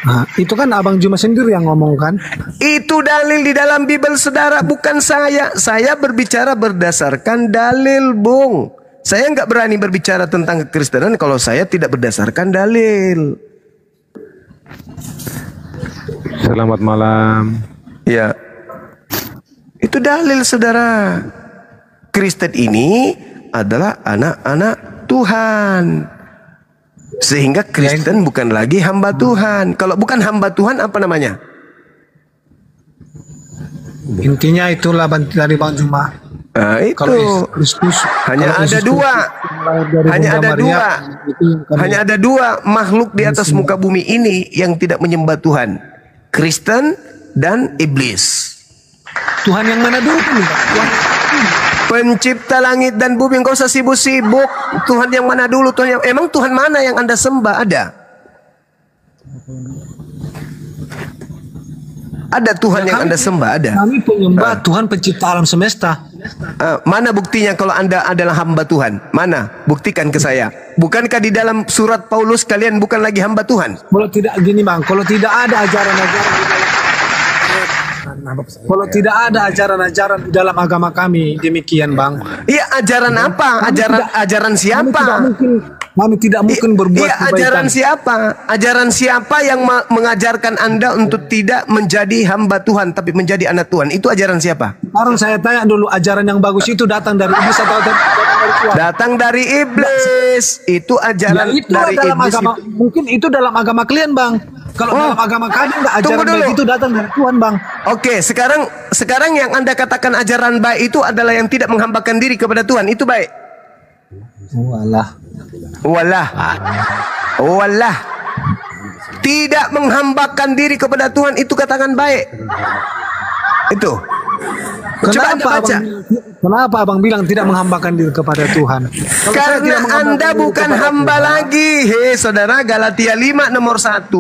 Nah, itu kan Abang Juma sendiri yang ngomong kan. Itu dalil di dalam Bible, saudara, bukan saya. Saya berbicara berdasarkan dalil, Bung. Saya nggak berani berbicara tentang kekristenan kalau saya tidak berdasarkan dalil. Selamat malam. Ya, itu dalil, saudara. Kristen ini adalah anak-anak Tuhan. Sehingga Kristen bukan lagi hamba Tuhan. Kalau bukan hamba Tuhan, apa namanya? Intinya itulah dari Bang Juma. Nah, itu Kalau Kristus hanya kalau ada Yesus dua. Kristus lahir dari Hanya Bunda ada Maria, dua. itu yang kami- Hanya ada dua makhluk di atas muka bumi ini yang tidak menyembah Tuhan. Kristen dan iblis. Tuhan yang mana dulu kan? Tuhan Pencipta langit dan bumi, enggak usah sibuk-sibuk. Tuhan yang mana dulu? Emang Tuhan mana yang Anda sembah? Ada Tuhan yang Anda sembah? Ada. Kami penyembah Tuhan pencipta alam semesta. Mana buktinya kalau Anda adalah hamba Tuhan? Mana? Buktikan ke saya. Bukankah di dalam surat Paulus kalian bukan lagi hamba Tuhan? Kalau tidak gini Bang, kalau tidak ada ajaran-ajaran di dalam kalau tidak ada ajaran-ajaran di dalam agama kami demikian Bang. Iya, ajaran apa? Ajaran siapa? Kami tidak mungkin berbuat Iya, kebaikan. ajaran siapa? Ajaran siapa yang mengajarkan Anda untuk tidak menjadi hamba Tuhan tapi menjadi anak Tuhan? Itu ajaran siapa? Sekarang saya tanya dulu, ajaran yang bagus itu datang dari iblis atau datang dari Tuhan? Datang dari iblis. Itu ajaran Ya, itu dari dalam iblis. agama, mungkin itu dalam agama kalian Bang. Kalau dalam agama kalian nggak tunggu ajaran dulu. baik itu datang dari Tuhan Bang. Oke, sekarang yang Anda katakan ajaran baik itu adalah yang tidak menghambakan diri kepada Tuhan. Itu baik. Walah. Walah. Tidak menghambakan diri kepada Tuhan itu katakan baik. Itu. Coba Anda baca. Kenapa Abang bilang tidak menghambakan diri kepada Tuhan? Kalau saya tidak Karena menghambakan Anda diri bukan kepada hamba Tuhan, lagi. Hei saudara, Galatia 5 nomor 1.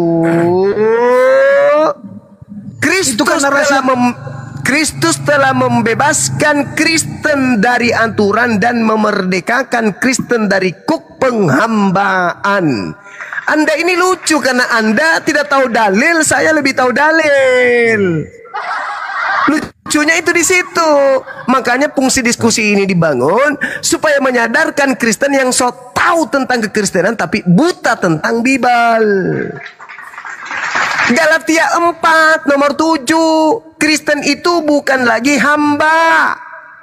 Kristus telah membebaskan Kristen dari aturan dan memerdekakan Kristen dari kuk penghambaan. Anda ini lucu karena Anda tidak tahu dalil, saya lebih tahu dalil. Lucunya itu di situ. Makanya fungsi diskusi ini dibangun supaya menyadarkan Kristen yang so tahu tentang kekristenan tapi buta tentang Bible. Galatia 4 nomor 7. Kristen itu bukan lagi hamba.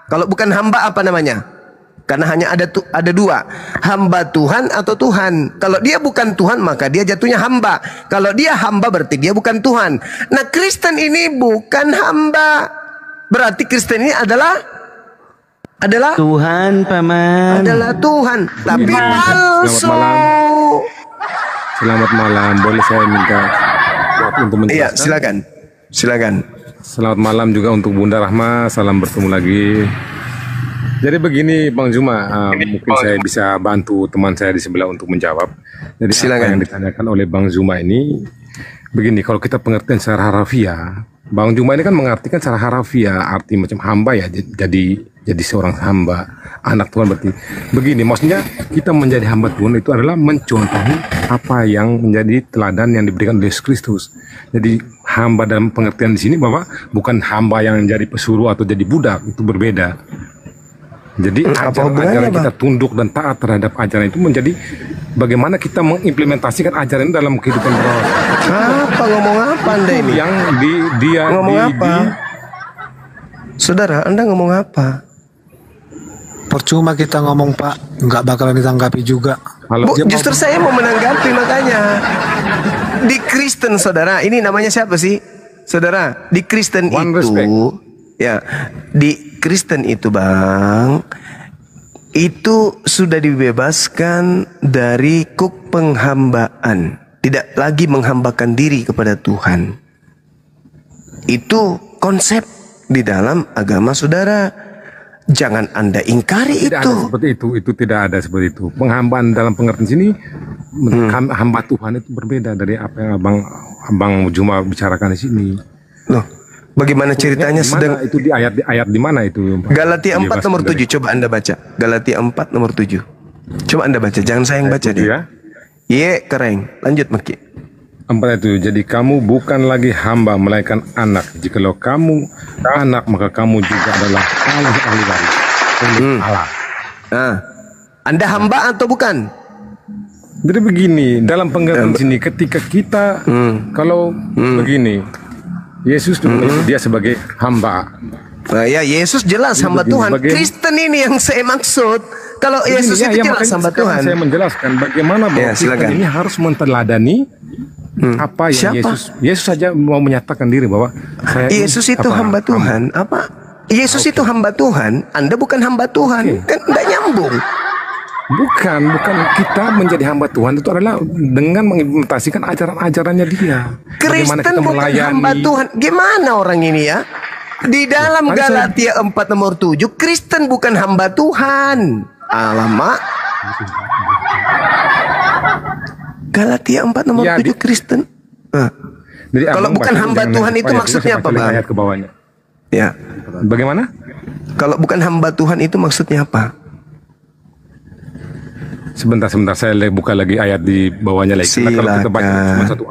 Kalau bukan hamba apa namanya? Karena hanya ada dua, hamba Tuhan atau Tuhan. Kalau dia bukan Tuhan maka dia jatuhnya hamba. Kalau dia hamba berarti dia bukan Tuhan. Nah, Kristen ini bukan hamba. Berarti Kristen ini adalah Tuhan, Paman. adalah Tuhan, tapi palsu. Selamat malam. Boleh saya minta waktu untuk menjelaskan? Iya, silakan. Selamat malam juga untuk Bunda Rahma. Salam bertemu lagi. Jadi begini Bang Juma, mungkin saya bisa bantu teman saya di sebelah untuk menjawab. Jadi apa yang ditanyakan oleh Bang Juma ini, begini, kalau kita pengertian secara harafiah, Bang Juma ini kan mengartikan secara harafiah, arti macam hamba ya, jadi seorang hamba, anak Tuhan berarti. Begini, maksudnya kita menjadi hamba Tuhan itu adalah mencontohi apa yang menjadi teladan yang diberikan oleh Yesus Kristus. Jadi hamba dalam pengertian di sini bahwa bukan hamba yang jadi pesuruh atau jadi budak, itu berbeda. Jadi ajaran kita tunduk dan taat terhadap ajaran itu menjadi bagaimana kita mengimplementasikan ajaran itu dalam kehidupan berawal. Apa ngomong apa Anda ini? Yang Saudara, Anda ngomong apa? percuma kita ngomong Pak, nggak bakalan ditanggapi juga. Justru saya mau menanggapi makanya. Di Kristen saudara, ini namanya siapa sih? Saudara, di Kristen ya, di Kristen itu Bang, itu sudah dibebaskan dari kuk penghambaan, tidak lagi menghambakan diri kepada Tuhan. Itu konsep di dalam agama saudara. Jangan Anda ingkari Tidak itu. ada seperti itu tidak ada seperti itu. Penghambaan dalam pengertian sini, hamba Tuhan itu berbeda dari apa yang abang Juma bicarakan di sini. Loh, bagaimana ceritanya Di mana sedang itu di ayat di mana itu? Galatia 4 Bebas nomor dari- 7, coba Anda baca. Galatia 4 nomor 7. Coba Anda baca, jangan saya yang baca Itu deh. ya. Ye, keren. Lanjut Maki. 4 itu, jadi kamu bukan lagi hamba melainkan anak. Jikalau kamu anak, maka kamu juga adalah ahli waris oleh Allah. Nah, Anda hamba atau bukan? Jadi begini, dalam pengertian sini ketika kita kalau begini, Yesus itu dia sebagai hamba. Nah, ya Yesus jelas hamba begini, Tuhan. bagaimana- Kristen ini yang saya maksud. Kalau Yesus Begini, itu jelas makanya hamba sekarang Tuhan. Saya menjelaskan bagaimana bahwa Ya, kita silakan. ini harus menteladani apa yang Siapa? Yesus saja mau menyatakan diri bahwa saya ini Yesus itu hamba Tuhan. Apa? Yesus itu hamba Tuhan. Anda bukan hamba Tuhan. Kan tidak nyambung. Bukan kita menjadi hamba Tuhan itu adalah dengan mengimplementasikan ajaran-ajarannya dia. Bagaimana Kristen kita bukan melayani. hamba Tuhan. Gimana orang ini ya? Di dalam tadi saya- Galatia 4 nomor 7, Kristen bukan hamba Tuhan. Alamak. Galatia 4 nomor Ya, 7 Kristen. Jadi Kalau abang bukan baca, hamba jangan Tuhan ayat itu itu, maksudnya saya apa, baca lagi Bang? ayat ke bawahnya. Ya. Bagaimana? Kalau bukan hamba Tuhan itu maksudnya apa? Sebentar saya buka lagi ayat di bawahnya lagi. Karena kalau kita baca Silakan. cuma satu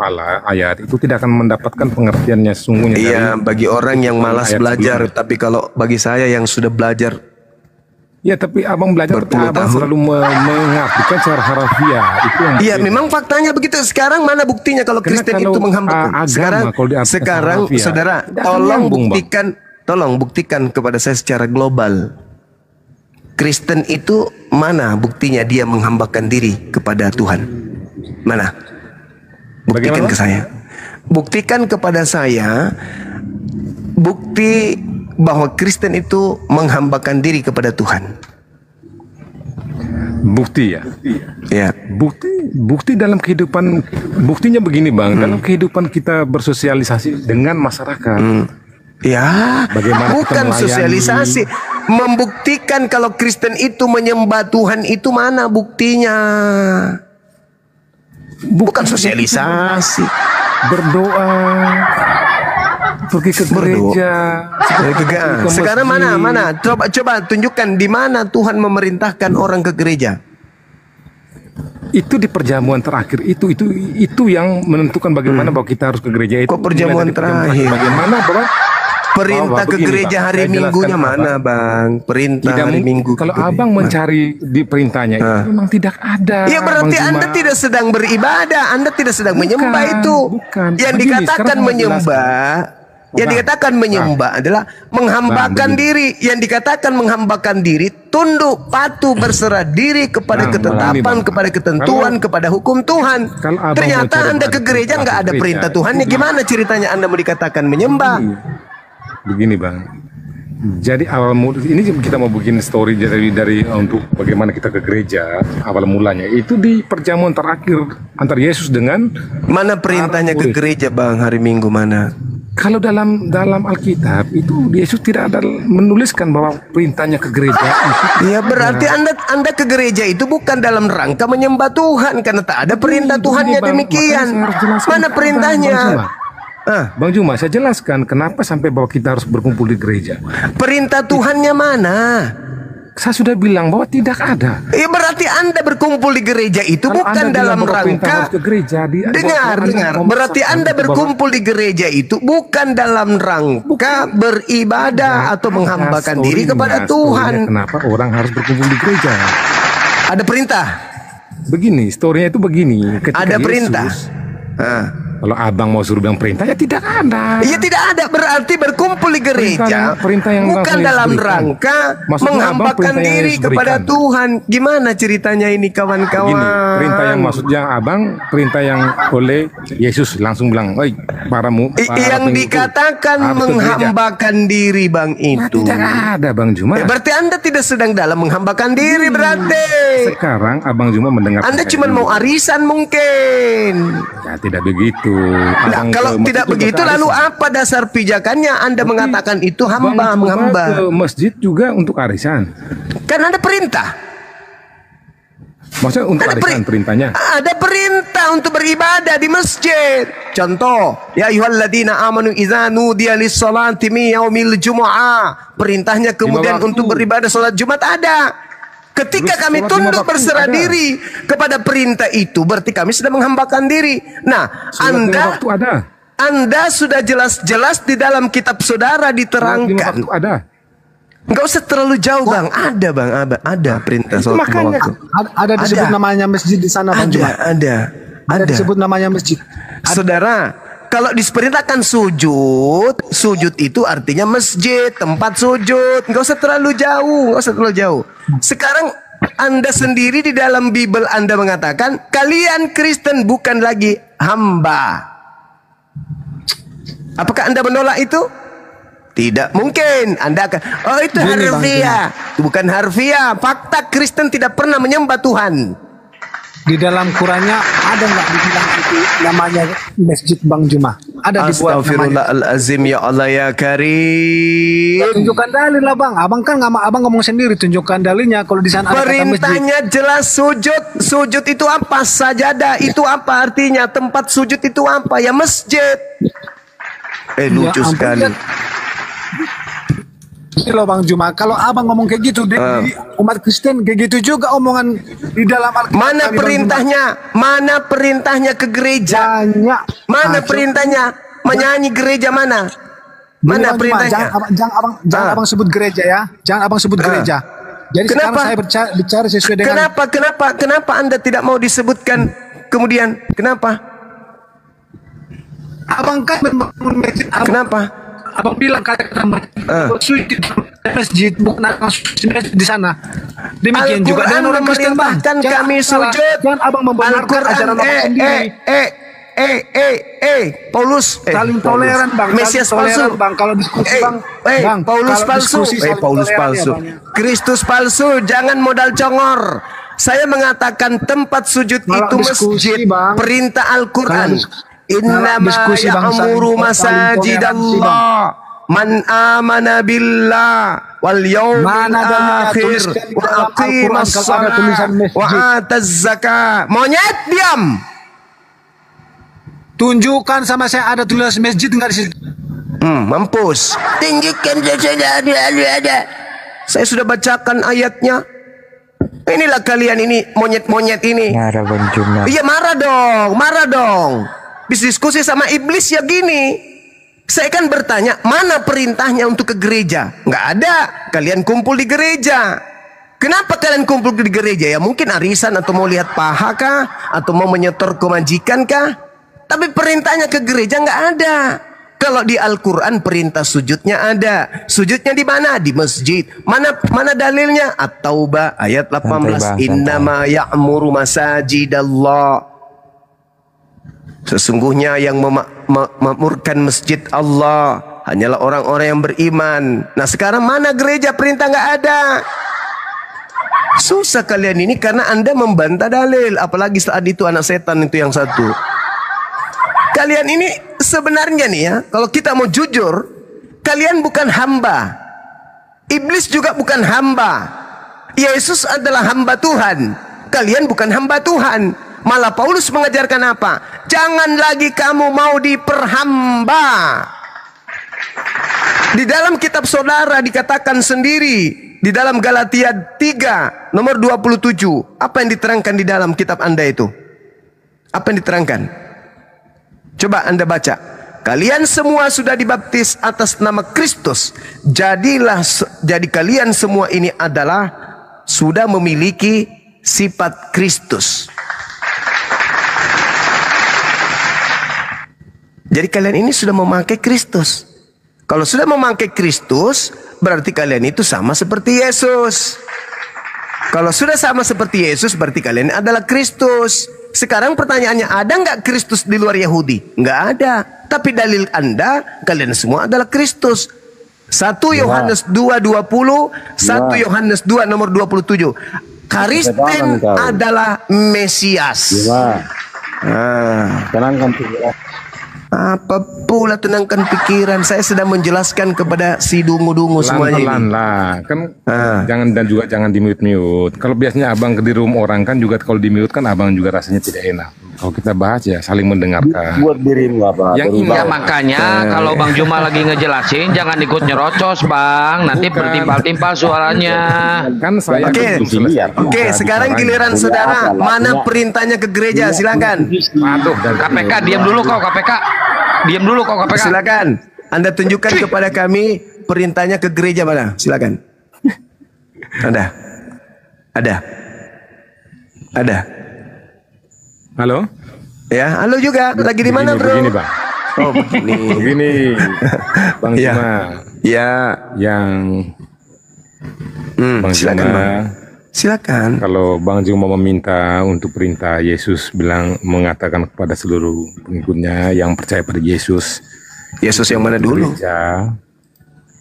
ayat itu tidak akan mendapatkan pengertiannya sesungguhnya. Iya, bagi orang yang malas ayat belajar, sebelumnya. tapi kalau bagi saya yang sudah belajar, Ya, tapi abang belajar tapi abang Berpuluh tahun. selalu mengartikan secara harfiah itu yang iya berbeda. memang faktanya begitu. Sekarang mana buktinya kalau Karena Kristen kalau, itu menghambakan? agama, Sekarang, kalau diartikan sekarang harfiah, saudara, tidak akan nyambung, Bang. tolong buktikan kepada saya secara global. Kristen itu mana buktinya dia menghambakan diri kepada Tuhan? Mana? Buktikan Bagaimana? ke saya. Buktikan kepada saya bukti bahwa Kristen itu menghambakan diri kepada Tuhan. Bukti ya. Ya. Bukti dalam kehidupan, buktinya begini Bang, dalam kehidupan kita bersosialisasi dengan masyarakat. Ya, Bagaimana kita bukan melayani. sosialisasi. Membuktikan kalau Kristen itu menyembah Tuhan itu mana buktinya? Bukan sosialisasi. Berdoa, pergi ke gereja, Sekarang mana? Coba tunjukkan di mana Tuhan memerintahkan orang ke gereja. itu di perjamuan terakhir itu yang menentukan bagaimana bahwa kita harus ke gereja itu. Kok perjamuan Mulai dari perjamuan terakhir? Bagaimana bahwa Perintah ke begini, gereja Bang, hari saya Minggunya jelaskan mana, apa. Bang? Perintah Tidak hari mungkin. Minggu. Kalau ke gereja. abang mencari di perintahnya itu memang tidak ada. Ya berarti Bang Anda Juma. tidak sedang beribadah, Anda tidak sedang Bukan, menyembah itu. bukan. Yang Begini, dikatakan sekarang saya menyembah, yang Bang, dikatakan menyembah adalah menghambakan Bang, begini. diri. Yang dikatakan menghambakan diri, tunduk, patuh, berserah diri kepada Bang, ketetapan, begini, Bang. kepada ketentuan, kepada hukum Tuhan. kalau abang Ternyata mau cari Anda ke pada gereja nggak ada gereja, perintah Tuhannya. Gimana ceritanya Anda mau dikatakan menyembah? Begini Bang. Jadi awal mula ini kita mau bikin story dari untuk bagaimana kita ke gereja awal mulanya itu di perjamuan terakhir antara Yesus dengan Mana perintahnya ke gereja, Bang, hari Minggu mana? kalau dalam Alkitab itu Yesus tidak ada menuliskan bahwa perintahnya ke gereja itu Ya berarti Anda ke gereja itu bukan dalam rangka menyembah Tuhan karena tak ada perintah Begini, Tuhannya Bang, demikian. makanya saya harus jelaskan Mana ke perintahnya? Bang Juma, saya jelaskan kenapa sampai bahwa kita harus berkumpul di gereja. Perintah Tuhannya mana? Saya sudah bilang bahwa tidak ada. Ya berarti Anda berkumpul di gereja itu Kalau bukan Anda dalam bilang bahwa perintah rangka. harus ke gereja, Dengar. Berarti Anda berkumpul di gereja itu bukan dalam rangka beribadah atau menghambakan diri kepada Tuhan. Kenapa orang harus berkumpul di gereja? Ada perintah. Begini, storynya itu begini. Ketika Ada Yesus, perintah. Kalau abang mau suruh bilang perintah, ya tidak ada. Ya tidak ada, berarti berkumpul di gereja Perintah yang bukan langsung dalam Yesus berikan. rangka Maksudnya menghambakan abang perintah yang diri Yesus kepada berikan. Tuhan. Gimana ceritanya ini kawan-kawan? Begini, perintah yang maksudnya abang, perintah yang oleh Yesus langsung bilang, "Oi, para Yang pengikut, dikatakan harus ke gereja." menghambakan diri, Bang, Nah, itu. tidak ada Bang Juma. Berarti Anda tidak sedang dalam menghambakan diri berarti. Sekarang abang Juma mendengar. Anda cuma mau arisan mungkin. Ya tidak begitu. Nah, kalau tidak begitu lalu apa dasar pijakannya Anda mengatakan itu hamba mengamba? Ke masjid juga untuk arisan. Kan ada perintah. Maksudnya untuk arisan perintahnya? Ada perintah untuk beribadah di masjid. Contoh, ya ayyuhalladzina amanu idza nudiya lis-salati min yaumil jumu'ah. Perintahnya kemudian untuk beribadah salat Jumat ada. Ketika kami tunduk berserah diri kepada perintah itu, berarti kami sudah menghambakan diri. Nah, Anda sudah jelas-jelas di dalam kitab saudara diterangkan. Enggak usah terlalu jauh, Bang. Ada, Bang. Ada perintah sholat lima waktu. Ada disebut namanya masjid di sana, Bang. Ada disebut namanya masjid. Saudara, kalau diperintahkan sujud itu artinya masjid, tempat sujud. Enggak usah terlalu jauh, Sekarang Anda sendiri di dalam Bible Anda mengatakan kalian Kristen bukan lagi hamba. Apakah Anda menolak itu? Tidak mungkin. Anda akan, itu harfiah. Itu bukan harfiah. Fakta Kristen tidak pernah menyembah Tuhan. Di dalam Qurannya ada nggak dibilang itu namanya masjid Bang Juma? Ada dibuat namanya. Astagfirullahalazim, ya Allah ya Karim. Tunjukkan dalil lah, Bang. Abang kan abang ngomong sendiri, tunjukkan dalilnya kalau di sana ada kata masjid. Perintahnya jelas sujud. Sujud itu apa? Sajadah itu apa artinya? Tempat sujud itu apa? Ya masjid. Lucu sekali. Ini loh Bang Juma, kalau abang ngomong kayak gitu di umat Kristen kayak gitu juga omongan di dalam Alkitab. Mana perintahnya ke gereja? Mana perintahnya menyanyi gereja mana? Mana perintahnya? Jangan abang sebut gereja ya. Jangan abang sebut gereja. Jadi kenapa? sekarang saya bicara sesuai dengan Kenapa Anda tidak mau disebutkan kemudian? Kenapa? Abang kan membangun masjid. Kenapa? Abang bilang kata-kata sujud masjid bukan masjid di sana. Demikian juga dengan orang Kristen, Bang. Kami sujud. Jangan abang membenarkan ajaran orang sendiri. Paulus saling toleran, Bang. Mesias palsu, Bang. Kalau diskusi, Bang. Paulus palsu. Paulus palsu. Kristus palsu. Jangan modal congor. Saya mengatakan tempat sujud itu masjid. Perintah Al-Quran. Innama ya'muru masajidallah man amana billah wal yawmil akhir wa aqimas shalah wa ataz zakah. Monyet diam. Tunjukkan sama saya ada tulisan masjid enggak di situ? Mampus. Tinggikan saja ada. Saya sudah bacakan ayatnya. Inilah kalian ini monyet-monyet ini. Marah Bang Juma. Iya marah dong. Bisa diskusi sama iblis ya gini. Saya kan bertanya, mana perintahnya untuk ke gereja? Nggak ada. Kalian kumpul di gereja. Kenapa kalian kumpul di gereja? Ya mungkin arisan atau mau lihat paha kah? Atau mau menyetor ke majikan kah? Tapi perintahnya ke gereja nggak ada. Kalau di Al-Quran perintah sujudnya ada. Sujudnya di mana? Di masjid. Mana dalilnya? At-Taubah ayat 18. Innama ya'muru masajidallah. Sesungguhnya yang memakmurkan masjid Allah hanyalah orang-orang yang beriman. Nah sekarang mana gereja? Perintah nggak ada. Susah kalian ini karena Anda membantah dalil. Apalagi saat itu anak setan itu yang satu. Kalian ini sebenarnya nih ya, kalau kita mau jujur, kalian bukan hamba. Iblis juga bukan hamba. Yesus adalah hamba Tuhan. Kalian bukan hamba Tuhan. Malah Paulus mengajarkan apa? Jangan lagi kamu mau diperhamba. Di dalam kitab saudara dikatakan sendiri di dalam Galatia 3 nomor 27. Apa yang diterangkan di dalam kitab Anda itu? Apa yang diterangkan? Coba Anda baca. Kalian semua sudah dibaptis atas nama Kristus. Jadi kalian semua ini adalah sudah memiliki sifat Kristus. Jadi kalian ini sudah memakai Kristus. Kalau sudah memakai Kristus, berarti kalian itu sama seperti Yesus. Kalau sudah sama seperti Yesus, berarti kalian adalah Kristus. Sekarang pertanyaannya, ada nggak Kristus di luar Yahudi? Nggak ada. Tapi dalil Anda, kalian semua adalah Kristus. 1 Yohanes 2:20, 1 Yohanes 2 nomor 27. Kristen adalah Mesias. Tenangkan pikiran. Apa pula tenangkan pikiran? Saya sedang menjelaskan kepada si dungu-dungu semuanya ini. Pelan-pelan lah, kan jangan, dan juga jangan di-mute. Kalau biasanya abang di room orang kan juga kalau di-mute kan abang juga rasanya tidak enak. Kalau kita bahas ya saling mendengarkan. Buat dirimu apa? Yang ini Ya makanya kalau Bang Juma lagi ngejelasin jangan ikut nyerocos Bang, nanti bertimpal-timpal suaranya. Kan saya Oke, sekarang giliran saudara. Mana perintahnya ke gereja? Silakan. Aduh, KPK diam dulu kau KPK. Diam dulu kau KPK. Silakan. Anda tunjukkan kepada kami perintahnya ke gereja mana? Silakan. Ada. halo? Ya, halo juga. Lagi di mana, bro? Begini, Bang. Oh, begini. Begini, Bang Ya. Juma. Ya. Yang Bang Silakan, Juma, Bang. Silakan. kalau Bang Juma meminta untuk perintah Yesus mengatakan kepada seluruh pengikutnya yang percaya pada Yesus Yesus yang mana dulu? gereja,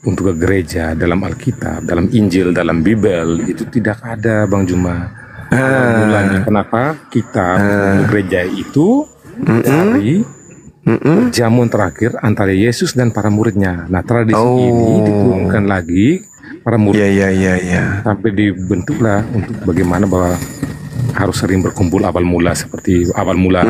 untuk ke gereja dalam Alkitab, dalam Injil, dalam Bible itu tidak ada, Bang Juma. Mulanya kenapa kita ke gereja itu dari perjamuan terakhir antara Yesus dan para muridnya. Nah, tradisi ini diturunkan lagi para murid. Ya. Sampai dibentuklah untuk bagaimana bahwa harus sering berkumpul awal mula, seperti awal mula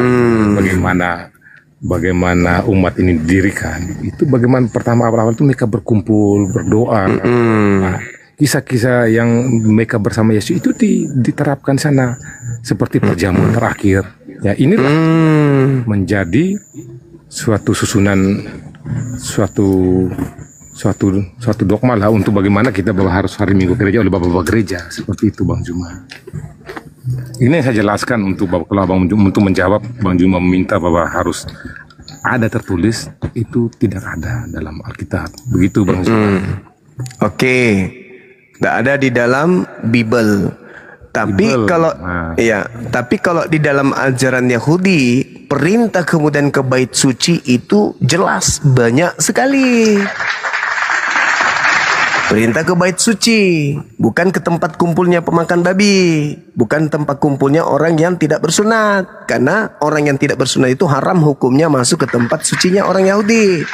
bagaimana umat ini didirikan. Itu bagaimana pertama awal-awal itu mereka berkumpul, berdoa. Nah, kisah-kisah yang mereka bersama Yesus itu diterapkan sana seperti perjamuan terakhir. Ya, inilah menjadi suatu susunan, suatu dogma lah untuk bagaimana kita bahwa harus hari Minggu gereja oleh bapak-bapak gereja, seperti itu, Bang Juma. Ini yang saya jelaskan untuk kalau Bang Juma, untuk menjawab Bang Juma meminta bahwa harus ada tertulis, itu tidak ada dalam Alkitab. Begitu, Bang Juma. Oke. Nggak ada di dalam Bible. Tapi tapi kalau di dalam ajaran Yahudi, perintah kemudian ke bait suci itu jelas banyak sekali. Perintah ke bait suci, bukan ke tempat kumpulnya pemakan babi, bukan tempat kumpulnya orang yang tidak bersunat. Karena orang yang tidak bersunat itu haram hukumnya masuk ke tempat sucinya orang Yahudi.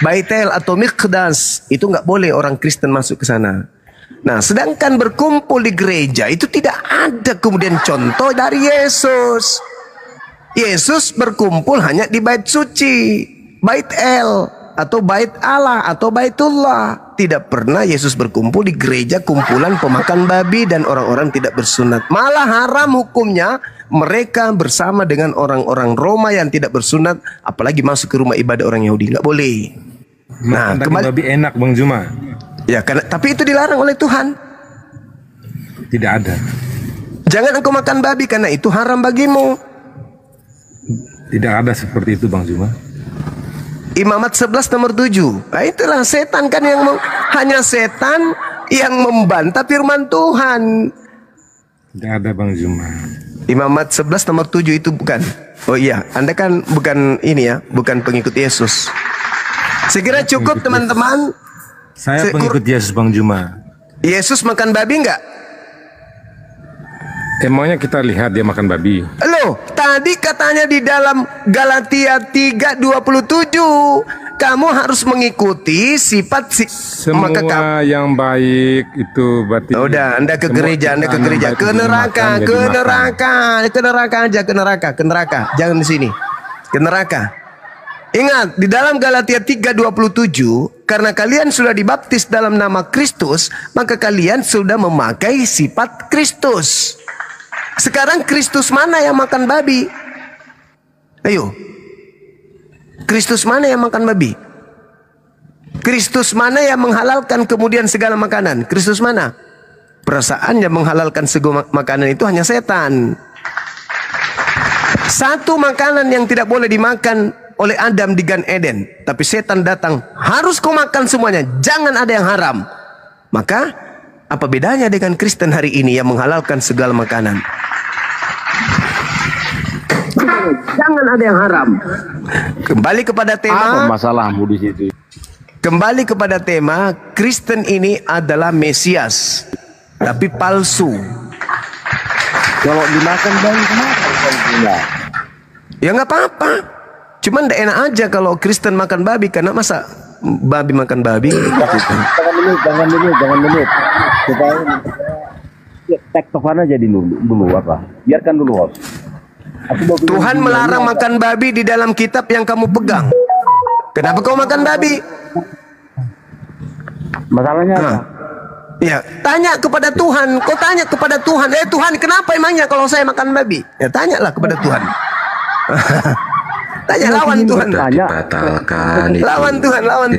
Baitel atau Miqdas itu nggak boleh orang Kristen masuk ke sana. Nah, sedangkan berkumpul di gereja itu tidak ada kemudian contoh dari Yesus. Yesus berkumpul hanya di bait suci, bait El atau bait Allah atau baitullah. Tidak pernah Yesus berkumpul di gereja kumpulan pemakan babi dan orang-orang tidak bersunat. Malah haram hukumnya mereka bersama dengan orang-orang Roma yang tidak bersunat, apalagi masuk ke rumah ibadah orang Yahudi. Nggak boleh. Nah, kembali babi enak, Bang Juma. Ya, tapi itu dilarang oleh Tuhan. Tidak ada. Jangan engkau makan babi karena itu haram bagimu. Tidak ada seperti itu, Bang Juma. Imamat 11 nomor 7. Nah, itulah setan kan yang hanya setan yang membantah firman Tuhan. Tidak ada, Bang Juma. Imamat 11 nomor 7 itu bukan. Oh iya, Anda kan bukan ini ya, bukan pengikut Yesus. Sekira cukup, teman-teman. Saya pengikut Yesus, Bang Juma. Yesus makan babi enggak? Emangnya kita lihat dia makan babi? Loh, tadi katanya di dalam Galatia 3:27, kamu harus mengikuti sifat semua yang baik itu berarti. Udah, Anda ke gereja, ke neraka, ke neraka. Jangan di sini. Ke neraka. Ingat, di dalam Galatia 3:27, karena kalian sudah dibaptis dalam nama Kristus, maka kalian sudah memakai sifat Kristus. Sekarang Kristus mana yang makan babi? Ayo. Kristus mana yang makan babi? Kristus mana yang menghalalkan kemudian segala makanan? Kristus mana? Perasaan yang menghalalkan segala makanan itu hanya setan. Satu makanan yang tidak boleh dimakan oleh Adam di Gan Eden, tapi setan datang, harus kau makan semuanya, jangan ada yang haram. Maka apa bedanya dengan Kristen hari ini yang menghalalkan segala makanan? Jangan ada yang haram. Kembali kepada tema. Apa masalahmu di situ? Kembali kepada tema, Kristen ini adalah Mesias, tapi palsu. Kalau dimakan babi kenapa? Ya nggak apa-apa. Cuman nggak enak aja kalau Kristen makan babi, karena masa babi makan babi? Jangan dulu. Supaya tektokan aja dulu apa? Biarkan dulu, host. Tuhan melarang makan babi di dalam kitab yang kamu pegang. Kenapa kau makan babi? Masalahnya apa? Ya, tanya kepada Tuhan. Kau tanya kepada Tuhan. Tuhan, kenapa emangnya kalau saya makan babi? Ya, tanyalah kepada Tuhan. Tanya, lawan Tuhan. Dibatalkan itu. Lawan Tuhan. Lawan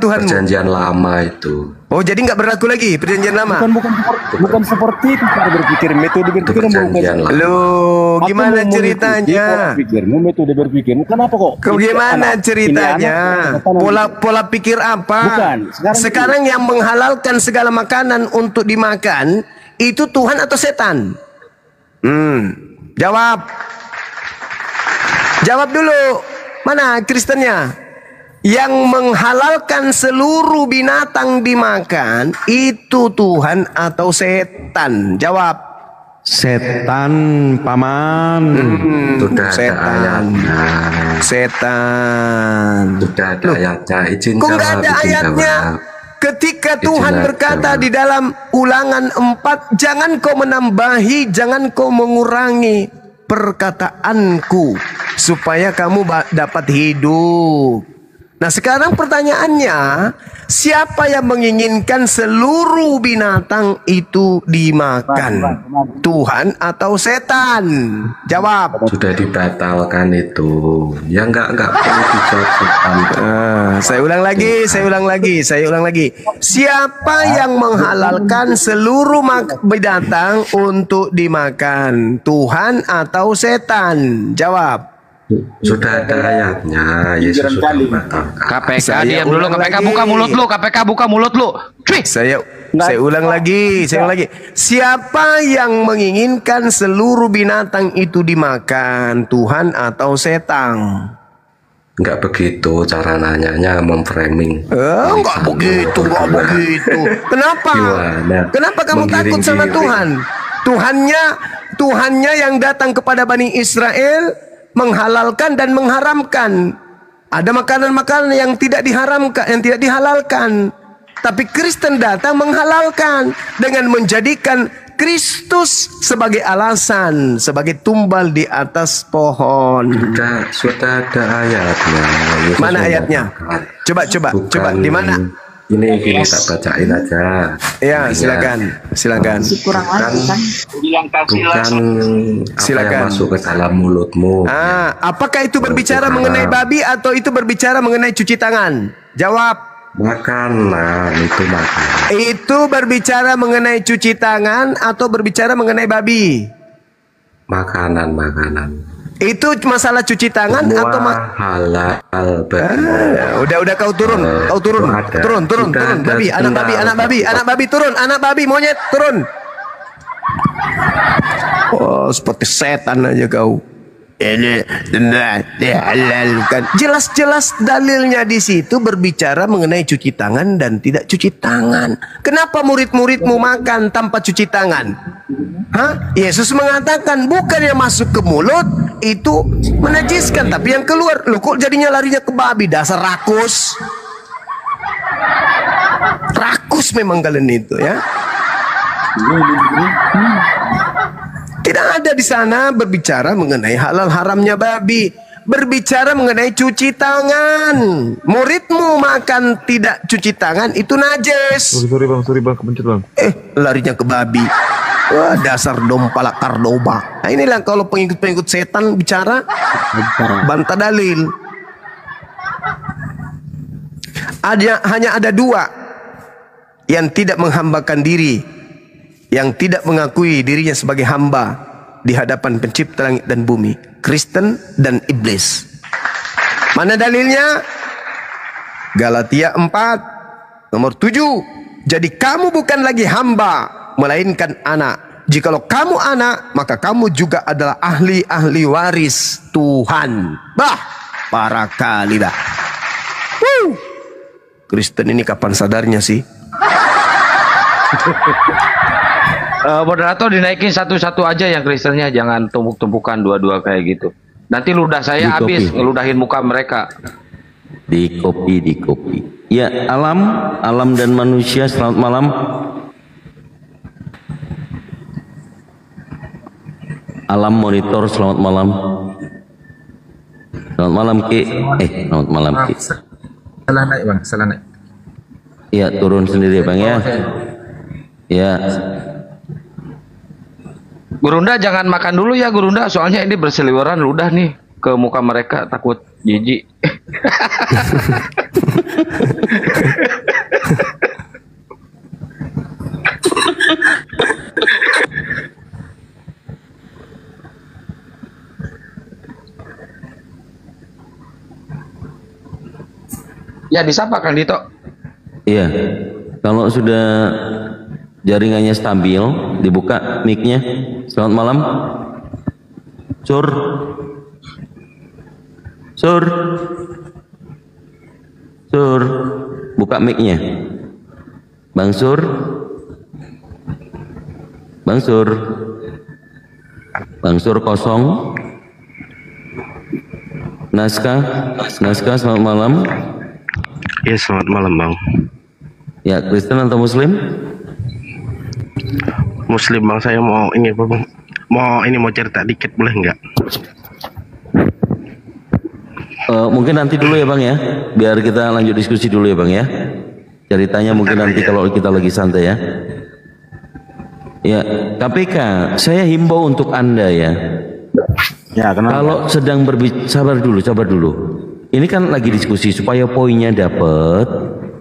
Tuhan. Perjanjian lama itu. Oh, jadi nggak berlaku lagi perjanjian lama? Bukan seperti itu cara berpikir. Metode berpikir Loh, gimana ceritanya? Metode berpikir. Kenapa kok? Gimana ceritanya? Pola pikir apa? Bukan. Sekarang yang menghalalkan segala makanan untuk dimakan itu Tuhan atau setan? Jawab dulu. Mana Kristennya? Yang menghalalkan seluruh binatang dimakan itu Tuhan atau setan? Jawab. Setan, paman. Sudah ada ayatnya. Setan. Sudah ada ayatnya. Izin Kok nggak jawab, ada izin ayatnya? jawab. Ketika Tuhan berkata di dalam Ulangan 4, jangan kau menambahi, jangan kau mengurangi perkataanku supaya kamu dapat hidup. Nah, sekarang pertanyaannya, siapa yang menginginkan seluruh binatang itu dimakan? Tuhan atau setan? Jawab. Sudah dibatalkan itu. Ya enggak perlu dijawab setan. Saya ulang lagi. Siapa yang menghalalkan seluruh binatang untuk dimakan? Tuhan atau setan? Jawab. Sudah ada ayatnya. Yesus sudah membatalkan. KPK diam dulu, KPK buka mulut lu, KPK buka mulut lu. Saya ulang lagi. Siapa yang menginginkan seluruh binatang itu dimakan? Tuhan atau setan? Enggak begitu cara nanyanya, memframing. Enggak begitu. Kenapa? Gimana? Kenapa kamu takut sama Tuhan? Tuhannya yang datang kepada Bani Israel menghalalkan dan mengharamkan. Ada makanan-makanan yang tidak diharamkan, yang tidak dihalalkan. Tapi Kristen datang menghalalkan dengan menjadikan Kristus sebagai alasan, sebagai tumbal di atas pohon. Sudah ada ayatnya. Yesus mana ayatnya? Coba di mana? Ini tak bacain aja. Ya, silakan. Silakan masuk ke dalam mulutmu. Apakah itu berbicara mengenai babi atau itu berbicara mengenai cuci tangan? Jawab. Makanan itu makanan. Itu berbicara mengenai cuci tangan atau berbicara mengenai babi? Makanan. Itu masalah cuci tangan semua atau halal udah kau turun. Turun babi, anak babi turun, anak babi monyet turun. Oh, seperti setan aja kau. Ini dihalalkan. Jelas-jelas dalilnya di situ berbicara mengenai cuci tangan dan tidak cuci tangan. Kenapa murid-muridmu makan tanpa cuci tangan? Yesus mengatakan bukan yang masuk ke mulut itu menajiskan, tapi yang keluar. Loh, kok jadinya larinya ke babi? Dasar rakus. Rakus memang kalian itu ya. Tidak ada di sana berbicara mengenai halal haramnya babi. Berbicara mengenai cuci tangan. Muridmu makan tidak cuci tangan itu najis. Sorry bang, kepencet bang. Larinya ke babi. Wah, dasar dompalak kardoba. Nah, inilah kalau pengikut-pengikut setan bicara bantah dalil. Hanya ada dua yang tidak menghambakan diri, yang tidak mengakui dirinya sebagai hamba di hadapan pencipta langit dan bumi, Kristen dan iblis. Mana dalilnya? Galatia 4 nomor 7. Jadi kamu bukan lagi hamba, melainkan anak. Jikalau kamu anak, maka kamu juga adalah ahli waris Tuhan. Parah kali dah. Kristen ini kapan sadarnya sih? Moderator dinaikin satu-satu aja yang Kristennya, jangan tumpuk-tumpukan dua-dua kayak gitu. Nanti ludah saya Di habis kopi. ngeludahin muka mereka. Di kopi. Ya, alam dan manusia, selamat malam. Alam monitor, selamat malam. Selamat malam Ki. Selamat malam Ki. Salah naik bang, salah naik. Ya, turun sendiri Bang ya. Ya. Gurunda jangan makan dulu ya Gurunda, soalnya ini berseliweran ludah nih ke muka mereka, takut jijik. Ya disapa Kang Dito. Iya. Kalau sudah jaringannya stabil, dibuka mic-nya. Selamat malam. Sur. Buka mic-nya. Bang Sur. Bang Sur kosong. Naskah, selamat malam. Ya, selamat malam Bang. Ya, Kristen atau Muslim? Muslim Bang, saya mau ini Bang. Mau cerita dikit boleh nggak? Mungkin nanti dulu ya Bang ya, biar kita lanjut diskusi dulu ya Bang ya. Ceritanya mungkin nanti kalau kita lagi santai ya. Ya, KPK, saya himbau untuk Anda ya. Ya, kenapa? Kalau sedang sabar dulu. Ini kan lagi diskusi supaya poinnya dapat.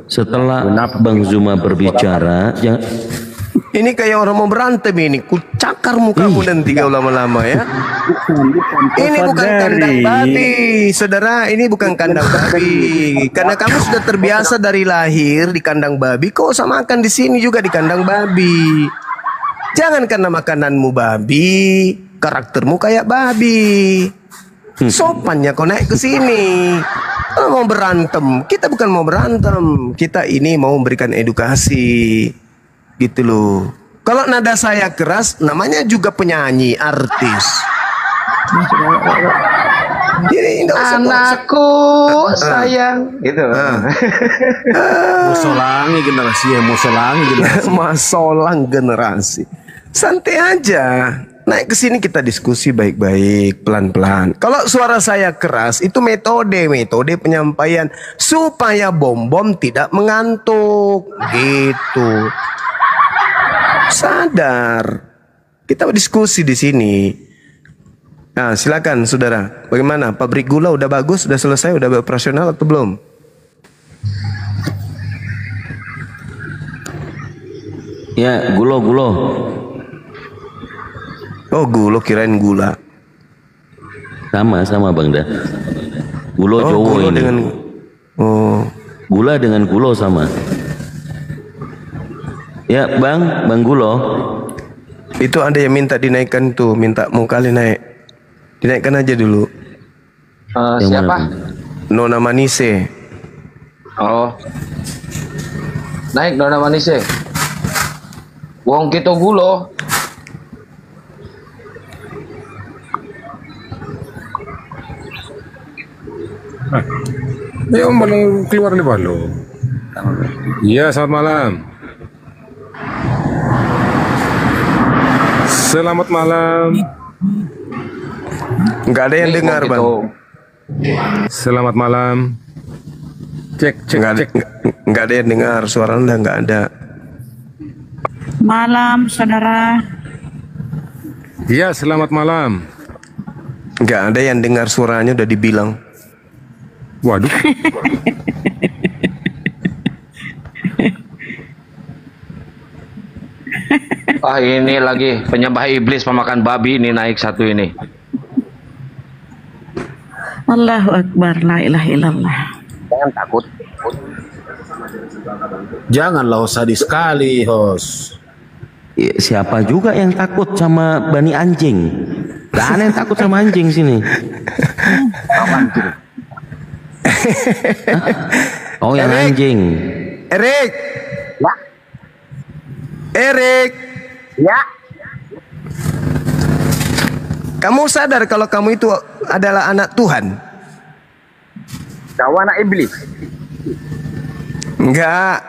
Setelah Bang Zuma berbicara, jangan. Ini kayak orang mau berantem ini. Ku cakar mukamu nanti kau lama-lama ya. Ini bukan kandang babi, saudara. Ini bukan kandang babi. Karena kamu sudah terbiasa dari lahir di kandang babi, kau samakan di sini juga di kandang babi. Jangan karena makananmu babi, karaktermu kayak babi. Sopannya kau naik ke sini. Kalau mau berantem, kita bukan mau berantem. Kita ini mau memberikan edukasi. Gitu loh. Kalau nada saya keras, namanya juga penyanyi, artis. Anakku sayang gitu. Musolangi generasi. Santai aja. Naik ke sini kita diskusi baik-baik, pelan-pelan. Kalau suara saya keras, itu metode penyampaian supaya bom-bom tidak mengantuk. Gitu. Sadar. Kita diskusi di sini. Nah, silakan saudara. Bagaimana? Pabrik gula udah bagus, udah selesai, udah operasional atau belum? Ya, gulo. Oh, gulo, kirain gula. Sama Bang dah. Gulo Jowo ini. Gula dengan gulo sama. Ya, Bang Gulo. Itu ada yang minta dinaikkan tuh, minta mau kali naik. Dinaikkan aja dulu. Siapa? Nona Manise. Oh. Naik Nona Manise. Wong kita gulo. Ya om belum keluar nih balo. Iya, selamat malam. Selamat malam. Nggak ada yang dengar bang. Selamat malam. Cek. Nggak ada yang dengar, suara anda nggak ada. Malam saudara. Iya, selamat malam. Nggak ada yang dengar, suaranya udah dibilang. Waduh. Ah, ini lagi penyembah iblis pemakan babi ini naik satu ini. Allahu Akbar, la ilaha illallah. Jangan takut. Janganlah sadis sekali, host. Ya, siapa juga yang takut sama bani anjing? Gak ada yang takut sama anjing sini. Oh, yang anjing. Erik. Ya. Erik. Ya. Kamu sadar kalau kamu itu adalah anak Tuhan? Kau anak iblis. Enggak.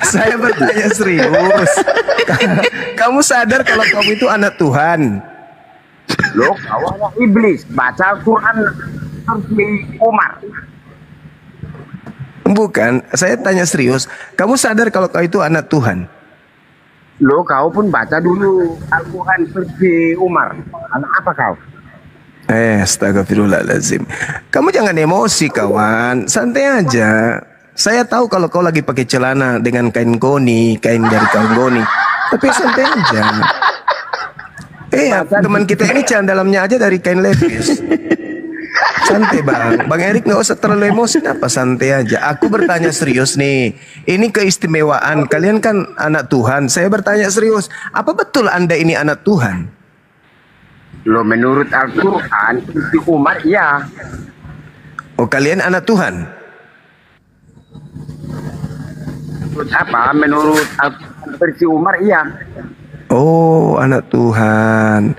Saya bertanya serius. Kamu sadar kalau kamu itu anak Tuhan? Loh, kau anak iblis. Baca Al-Quran seperti Umar. Bukan, saya tanya serius. Kamu sadar kalau kau itu anak Tuhan? Loh, kau pun baca dulu Al-Quran seperti Umar. Anak apa kau? Astagfirullahaladzim. Kamu jangan emosi kawan, santai aja. Saya tahu kalau kau lagi pakai celana dengan kain goni, kain dari kain goni. Tapi santai aja. Teman kita ini celana dalamnya aja dari kain lepis. Santai Bang Erik, nggak usah terlalu emosi, apa santai aja. Aku bertanya serius nih. Ini keistimewaan. Kalian kan anak Tuhan. Saya bertanya serius. Apa betul Anda ini anak Tuhan? Loh, menurut Al-Quran seperti Umar, iya. Oh, kalian anak Tuhan? Menurut apa? Menurut Al-Quran seperti Umar, iya. Oh, anak Tuhan.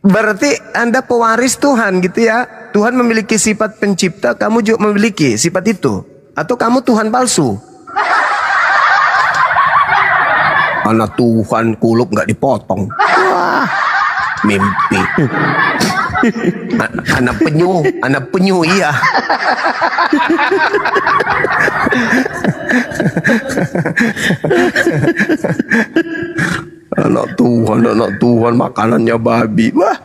Berarti Anda pewaris Tuhan gitu ya? Tuhan memiliki sifat pencipta, kamu juga memiliki sifat itu? Atau kamu Tuhan palsu? Anak Tuhan kulup nggak dipotong. Wah, mimpi. Anak penyu iya. Anak Tuhan makanannya babi. Wah,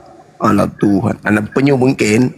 anak Tuhan, anak penyu mungkin.